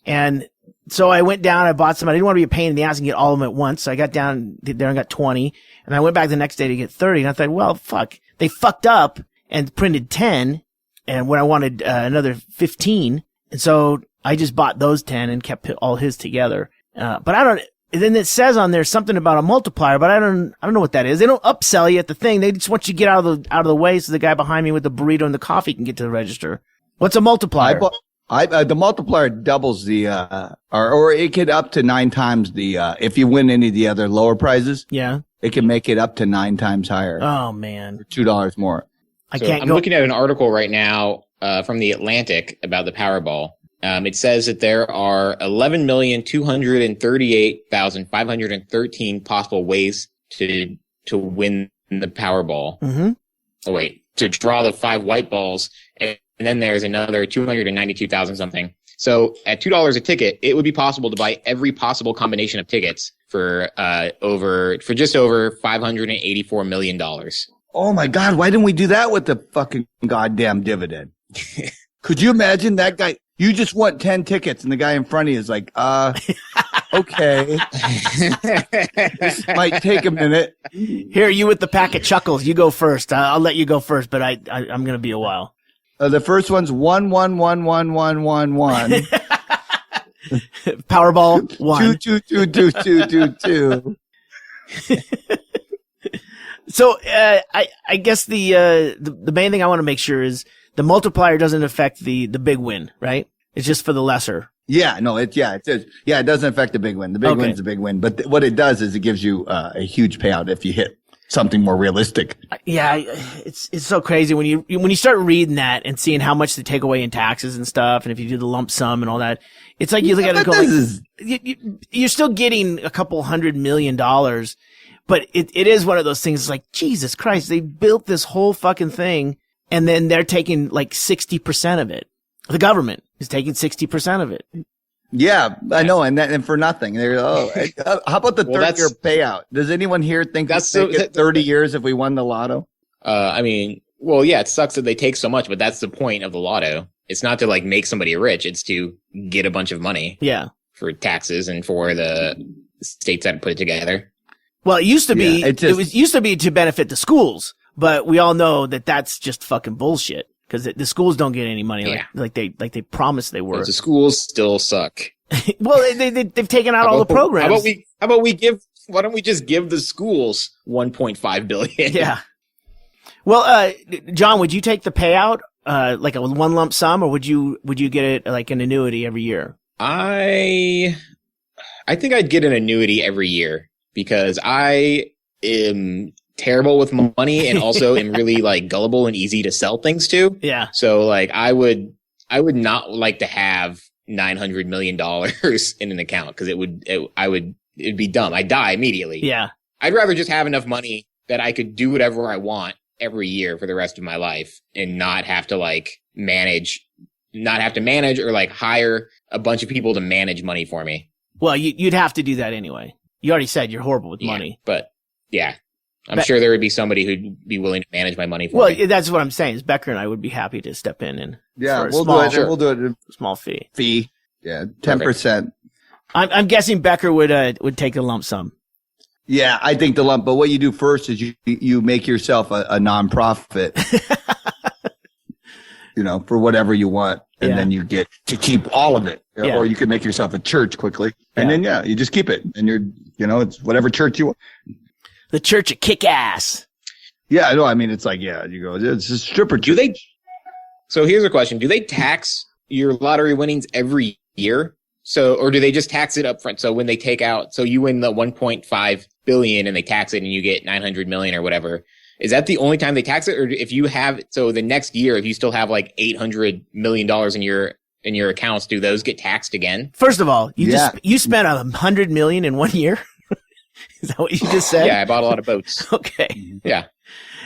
And So I went down, I bought some. I didn't want to be a pain in the ass and get all of them at once. So I got down there and got 20. And I went back the next day to get 30. And I thought, well, fuck. They fucked up and printed 10. And when I wanted another 15. And so I just bought those 10 and kept all his together. But I don't, then it says on there something about a multiplier, but I don't know what that is. They don't upsell you at the thing. They just want you to get out of the way so the guy behind me with the burrito and the coffee can get to the register. What's a multiplier? The multiplier doubles the, or it could up to 9 times the, if you win any of the other lower prizes. Yeah. It can make it up to 9 times higher. Oh, man. For $2 more. I'm looking at an article right now, from the Atlantic about the Powerball. It says that there are 11,238,513 possible ways to win the Powerball. Mm-hmm. Oh, wait, to draw the 5 white balls. And then there's another 292,000 something. So at $2 a ticket, it would be possible to buy every possible combination of tickets for just over $584 million. Oh my God. Why didn't we do that with the fucking goddamn dividend? Could you imagine that guy? You just want 10 tickets and the guy in front of you is like, okay. This might take a minute. Here, you with the pack of chuckles. You go first. I'll let you go first, but I'm going to be a while. The first one's 1111111. Powerball 1. 2222222. So I guess the main thing I want to make sure is the multiplier doesn't affect the big win, right? It's just for the lesser. Yeah, no, it doesn't affect the big win. The big win's the big win, but what it does is it gives you a huge payout if you hit something more realistic. Yeah, it's so crazy when you start reading that and seeing how much they take away in taxes and stuff, and if you do the lump sum and all that, it's like you look at it and go, like, you're still getting a couple $100 million, but it is one of those things. It's like, Jesus Christ, they built this whole fucking thing, and then they're taking like 60% of it. The government is taking 60% of it. Yeah, I know, and for nothing. They're how about the 30-year payout? Does anyone here think that's 30 years if we won the lotto? I mean, well, yeah, it sucks that they take so much, but that's the point of the lotto. It's not to like make somebody rich; it's to get a bunch of money. Yeah, for taxes and for the states that put it together. Well, it used to be it used to be to benefit the schools, but we all know that that's just fucking bullshit. Because the schools don't get any money like they promised they were. But the schools still suck. Well, they've taken out all the programs. Why don't we just give the schools $1.5 billion? Yeah. Well, John, would you take the payout, like a one lump sum, or would you get it like an annuity every year? I think I'd get an annuity every year because I am terrible with money and also am really like gullible and easy to sell things to. Yeah. So like I would not like to have $900 million in an account because it'd be dumb. I'd die immediately. Yeah. I'd rather just have enough money that I could do whatever I want every year for the rest of my life and not have to manage or like hire a bunch of people to manage money for me. Well, you'd have to do that anyway. You already said you're horrible with money. But yeah. I'm sure there would be somebody who'd be willing to manage my money for me. Well, that's what I'm saying. Is Becker and I would be happy to step in and we'll do it. Small fee. Yeah, 10%. I'm guessing Becker would take a lump sum. Yeah, I think the lump. But what you do first is you make yourself a nonprofit. For whatever you want, and then you get to keep all of it. Yeah. Or you can make yourself a church quickly, and then you just keep it, and it's whatever church you want. The Church of Kick-Ass. Yeah, I know. I mean, it's like, you go, it's a stripper church. So here's a question. Do they tax your lottery winnings every year? Or do they just tax it up front? So when they take out, so you win the 1.5 billion and they tax it and you get 900 million or whatever. Is that the only time they tax it? Or if you have, so the next year, if you still have like $800 million in your accounts, do those get taxed again? First of all, you spent $100 million in 1 year. Is that what you just said? Yeah, I bought a lot of boats. Okay. Yeah.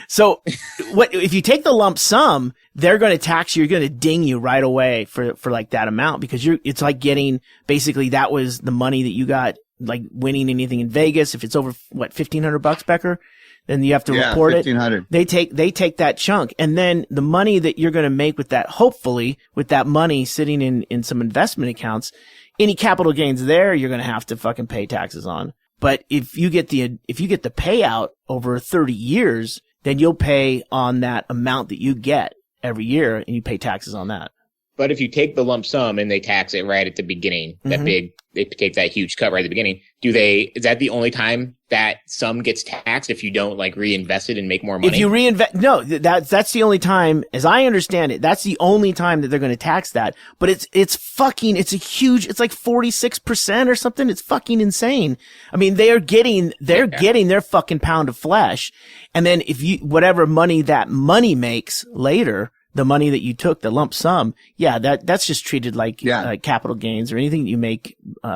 So if you take the lump sum, they're going to tax you. You're going to ding you right away for like that amount because it's like getting, basically that was the money that you got, like winning anything in Vegas. If it's over $1,500, Becker, then you have to report it. $1,500. They take that chunk. And then the money that you're going to make with that, hopefully with that money sitting in some investment accounts, any capital gains there, you're going to have to fucking pay taxes on. But if you get the payout over 30 years, then you'll pay on that amount that you get every year, and you pay taxes on that. But if you take the lump sum and they tax it right at the beginning, they take that huge cut right at the beginning, is that the only time that sum gets taxed if you don't like reinvest it and make more money? If you no, that's the only time, as I understand it, that's the only time that they're going to tax that. But it's a huge, it's like 46% or something. It's fucking insane. I mean, they're getting their fucking pound of flesh. And then whatever money that money makes later, the money that you took, the lump sum, that's just treated like capital gains or anything that you make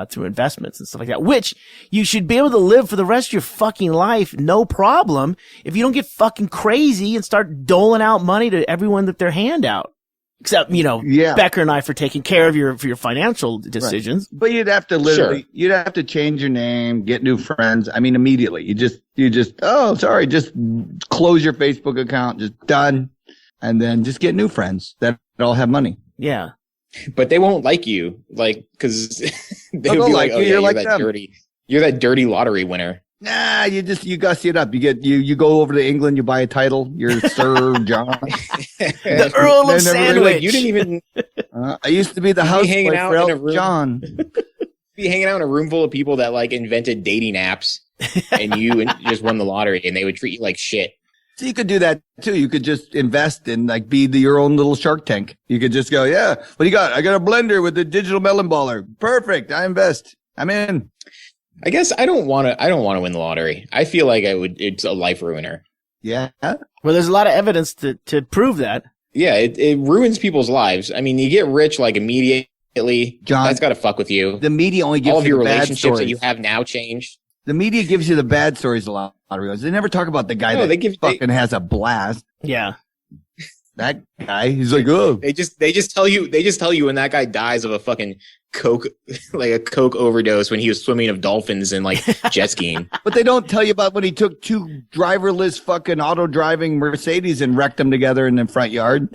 through investments and stuff like that, which you should be able to live for the rest of your fucking life, no problem, if you don't get fucking crazy and start doling out money to everyone that their hand out. Except, Becker and I for taking care of your financial decisions. Right. But you'd have to you'd have to change your name, get new friends. I mean, immediately. You just, just close your Facebook account, just done. And then just get new friends that all have money. Yeah. But they won't like you, cause they'll be like, you're that dirty lottery winner. Nah, you gussy it up. You go over to England, you buy a title. You're Sir John. The Earl of Sandwich. Like, you didn't even. I used to be the houseboy for Elton John. Be hanging out in a room full of people that like invented dating apps, and you just won the lottery, and they would treat you like shit. So you could do that too. You could just invest and like be your own little Shark Tank. You could just go, yeah, what do you got? I got a blender with a digital melon baller. Perfect. I invest. I'm in. I guess I don't want to win the lottery. I feel like it's a life ruiner. Yeah. Well, there's a lot of evidence to prove that. Yeah. It ruins people's lives. I mean, you get rich like immediately. John, that's got to fuck with you. The media only gives all of you your the bad relationships stories that you have now changed. The media gives you the bad stories a lot. They never talk about the guy fucking has a blast. Yeah. That guy, he's like, oh. They just tell you when that guy dies of a fucking Coke overdose when he was swimming of dolphins and like jet skiing. But they don't tell you about when he took two driverless fucking auto driving Mercedes and wrecked them together in the front yard.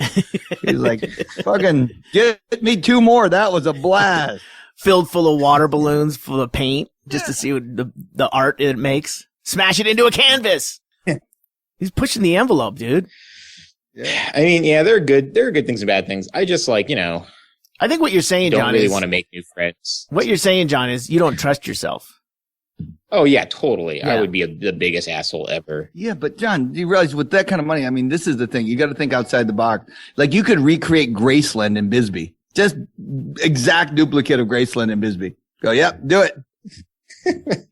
He's like, fucking get me two more. That was a blast. Filled full of water balloons full of paint just to see what the art it makes. Smash it into a canvas. He's pushing the envelope, dude. Yeah. I mean, yeah, there are good things and bad things. I just like, I think what you're saying, John, don't really want to make new friends. What you're saying, John, is you don't trust yourself. Oh yeah, totally. Yeah. I would be the biggest asshole ever. Yeah, but John, you realize with that kind of money, I mean, this is the thing. You got to think outside the box. Like you could recreate Graceland in Bisbee. Just exact duplicate of Graceland in Bisbee. Go, yep, do it.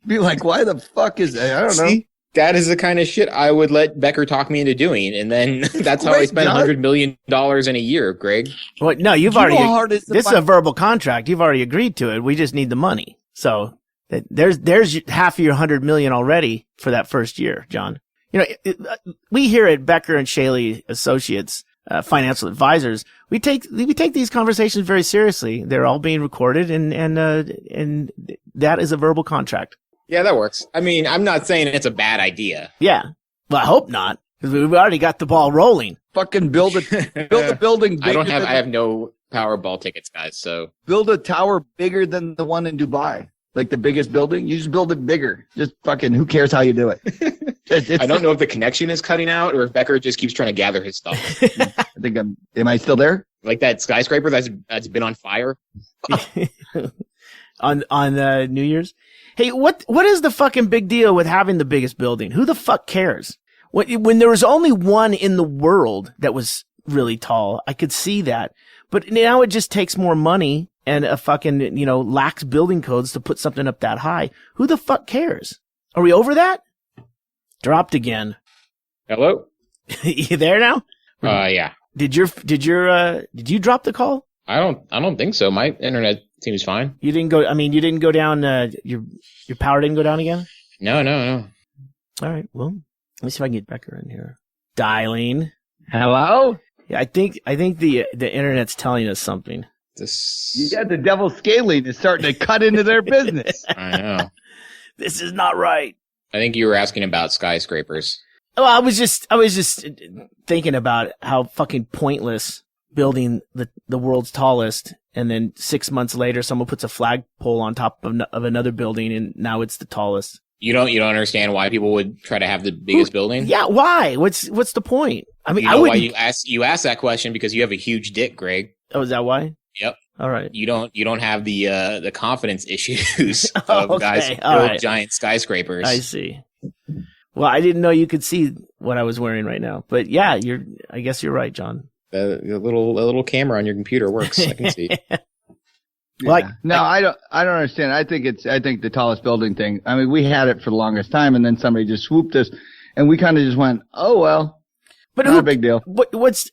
Be like, why the fuck is that? I don't know. That is the kind of shit I would let Becker talk me into doing, and then that's how I spend $100 million in a year, Greg. Well, no, this is a verbal contract. You've already agreed to it. We just need the money. So there's half of your $100 million already for that first year, John. We here at Becker and Chaille Associates, financial advisors, we take these conversations very seriously. They're all being recorded, and that is a verbal contract. Yeah, that works. I mean, I'm not saying it's a bad idea. Yeah. Well, I hope not, because we've already got the ball rolling. Fucking build a building bigger. I have no Powerball tickets, guys, so. Build a tower bigger than the one in Dubai. Like the biggest building. You just build it bigger. Just fucking, who cares how you do it? I don't know if the connection is cutting out or if Becker just keeps trying to gather his stuff. I think am I still there? Like that skyscraper that's been on fire? on New Year's? Hey, what is the fucking big deal with having the biggest building? Who the fuck cares? When there was only one in the world that was really tall, I could see that. But now it just takes more money and a fucking, lax building codes to put something up that high. Who the fuck cares? Are we over that? Dropped again. Hello? You there now? Yeah. Did you drop the call? I don't think so. My internet seems fine. You didn't go down, your power didn't go down again? No. All right. Well, let me see if I can get Becker in here. Dialing. Hello? Yeah, I think the internet's telling us something. The devil's scaling is starting to cut into their business. I know. This is not right. I think you were asking about skyscrapers. Well, I was just thinking about how fucking pointless building the world's tallest and then 6 months later, someone puts a flagpole on top of another building, and now it's the tallest. You don't understand why people would try to have the biggest building? Yeah, why? What's the point? I mean, you know why you ask that question? Because you have a huge dick, Greg. Oh, is that why? Yep. All right. You don't have the confidence issues of guys who build giant skyscrapers. I see. Well, I didn't know you could see what I was wearing right now, but yeah, I guess you're right, John. The little camera on your computer works. I can see. I don't understand. I think the tallest building thing. I mean, we had it for the longest time, and then somebody just swooped us, and we kind of just went, "Oh well." But not a big deal. What's?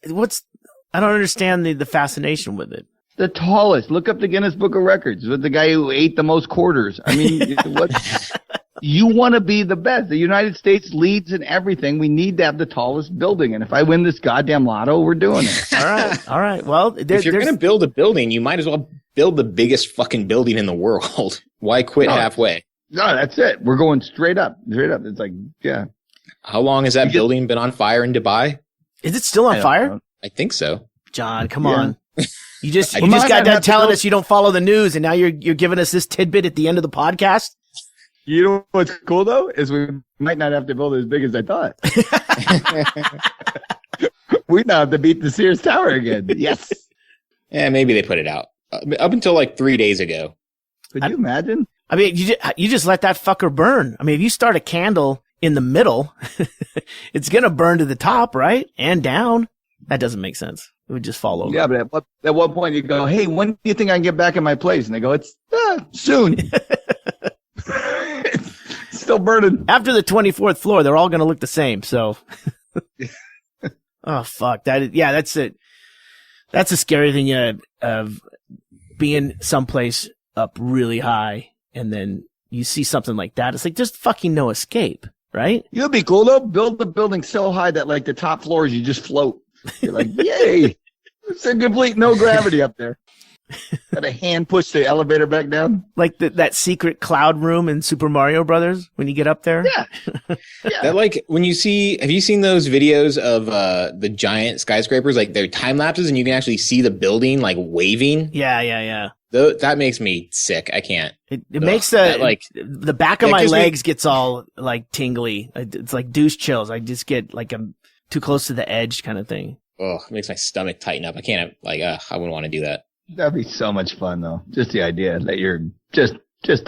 I don't understand the fascination with it. The tallest. Look up the Guinness Book of Records with the guy who ate the most quarters. I mean, what? You want to be the best. The United States leads in everything. We need to have the tallest building. And if I win this goddamn lotto, we're doing it. All right. Well, if you're going to build a building, you might as well build the biggest fucking building in the world. Why quit halfway? No, that's it. We're going straight up. It's like, yeah. How long has that building been on fire in Dubai? Is it still on fire? I think so. John, come on. You just got done telling us you don't follow the news, and now you're giving us this tidbit at the end of the podcast. You know what's cool though is we might not have to build it as big as I thought. We now have to beat the Sears Tower again. Yes. Yeah, maybe they put it out up until like 3 days ago. Could you imagine? I mean, you just let that fucker burn. I mean, if you start a candle in the middle, it's gonna burn to the top, right, and down. That doesn't make sense. It would just fall over. Yeah, but at one point you go, "Hey, when do you think I can get back in my place?" And they go, "It's soon." Still burning. After the 24th floor, they're all going to look the same. So, oh fuck that's it. That's a scary thing of being someplace up really high, and then you see something like that. It's like there's fucking no escape, right? It'd be cool though. Build the building so high that like the top floors you just float. You're like, yay! It's a complete no gravity up there. Got a hand push the elevator back down. Like that secret cloud room in Super Mario Brothers when you get up there? Yeah. That like when you have you seen those videos of the giant skyscrapers? Like they're time lapses and you can actually see the building like waving. Yeah. That makes me sick. I can't. It makes the back of my legs gets all like tingly. It's like douche chills. I just get like I'm too close to the edge kind of thing. Oh, it makes my stomach tighten up. I can't I wouldn't want to do that. That'd be so much fun, though. Just the idea that you're just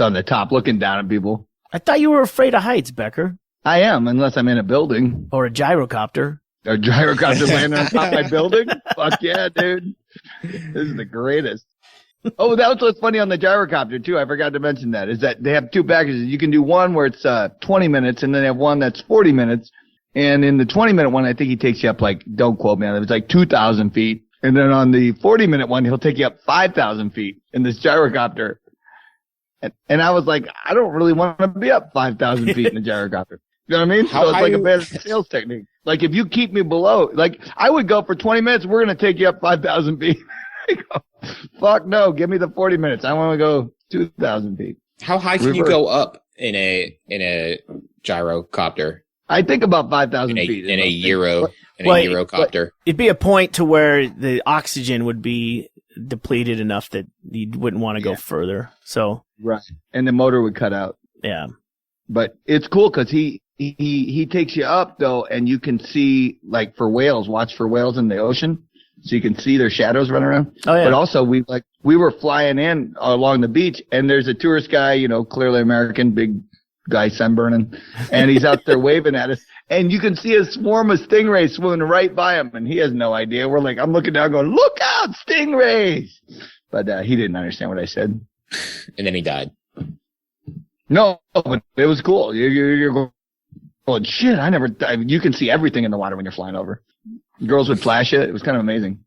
on the top looking down at people. I thought you were afraid of heights, Becker. I am, unless I'm in a building. Or a gyrocopter. A gyrocopter landing on top of my building? Fuck yeah, dude. This is the greatest. Oh, that was what's funny on the gyrocopter, too. I forgot to mention that, is that they have two packages. You can do one where it's 20 minutes, and then they have one that's 40 minutes. And in the 20-minute one, I think he takes you up, like, don't quote me on it, it's like 2,000 feet. And then on the 40-minute one, he'll take you up 5,000 feet in this gyrocopter. And I was like, I don't really want to be up 5,000 feet in a gyrocopter. You know what I mean? So it's like a bad sales technique. Like if you keep me below, like I would go for 20 minutes, we're going to take you up 5,000 feet. I go, fuck no, give me the 40 minutes. I want to go 2,000 feet. How high can you go up in a gyrocopter? I think about 5,000 feet. In a Eurocopter. It'd be a point to where the oxygen would be depleted enough that you wouldn't want to go further. So right, and the motor would cut out. Yeah, but it's cool because he takes you up though, and you can see like for whales. Watch for whales in the ocean, so you can see their shadows running around. Oh yeah. But also we were flying in along the beach, and there's a tourist guy, clearly American, big guy sunburning, and he's out there waving at us, and you can see a swarm of stingrays swimming right by him, and he has no idea. We're like, I'm looking down going, look out, stingrays! But he didn't understand what I said. And then he died. No, but it was cool. You're going, shit, you can see everything in the water when you're flying over. Girls would flash it. It was kind of amazing.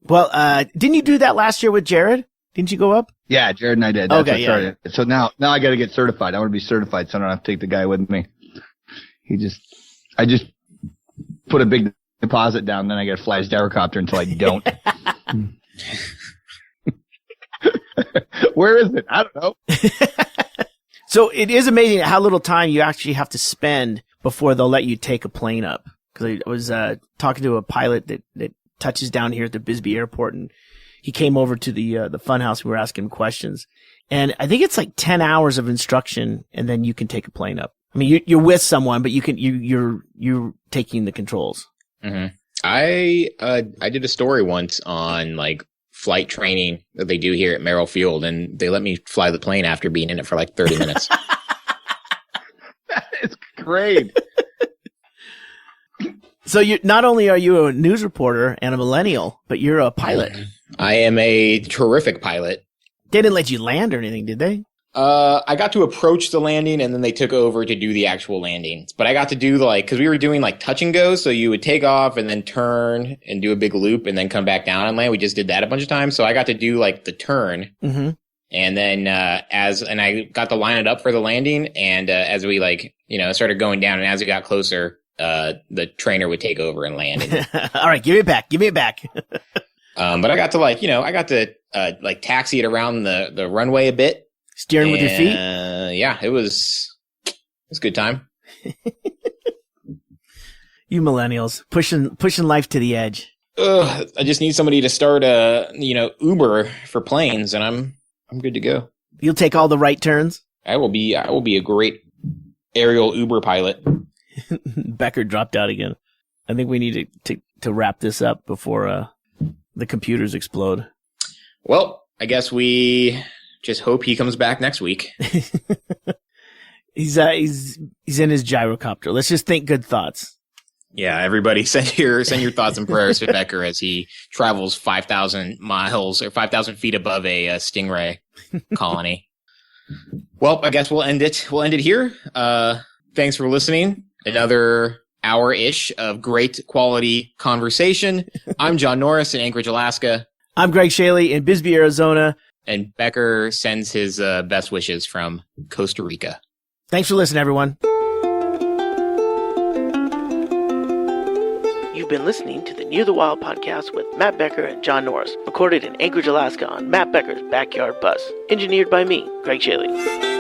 Well, didn't you do that last year with Jared? Didn't you go up? Yeah, Jared and I did. That's okay, yeah. So now I got to get certified. I want to be certified, so I don't have to take the guy with me. I just put a big deposit down, then I got to fly his gyrocopter until I don't. Where is it? I don't know. So it is amazing how little time you actually have to spend before they'll let you take a plane up. Because I was talking to a pilot that touches down here at the Bisbee airport, and he came over to the fun house. We were asking him questions, and I think it's like 10 hours of instruction, and then you can take a plane up. I mean, you're with someone, but you're taking the controls. Mm-hmm. I did a story once on like flight training that they do here at Merrill Field, and they let me fly the plane after being in it for like 30 minutes. That is great. So not only are you a news reporter and a millennial, but you're a pilot. I am a terrific pilot. They didn't let you land or anything, did they? I got to approach the landing, and then they took over to do the actual landings. But I got to do because we were doing like touch and go, so you would take off and then turn and do a big loop and then come back down and land. We just did that a bunch of times. So I got to do like the turn. Mm-hmm. And then and I got to line it up for the landing, and as we started going down, and as it got closer, the trainer would take over and land. All right, give me it back. But I got to taxi it around the runway a bit. Steering with your feet? Yeah, it was a good time. You millennials pushing life to the edge. I just need somebody to start Uber for planes, and I'm good to go. You'll take all the right turns? I will be a great aerial Uber pilot. Becker dropped out again. I think we need to wrap this up before the computers explode. Well, I guess we just hope he comes back next week. He's in his gyrocopter. Let's just think good thoughts. Yeah, everybody send your thoughts and prayers to Becker as he travels 5,000 miles or 5,000 feet above a stingray colony. Well, I guess we'll end it. We'll end it here. Thanks for listening. Another hour-ish of great quality conversation. I'm John Norris in Anchorage, Alaska. I'm Ggreg Chaille in Bisbee, Arizona. And Becker sends his best wishes from Costa Rica. Thanks for listening, everyone. You've been listening to the Near the Wild podcast with Matt Becker and John Norris, recorded in Anchorage, Alaska on Matt Becker's Backyard Bus. Engineered by me, Ggreg Chaille.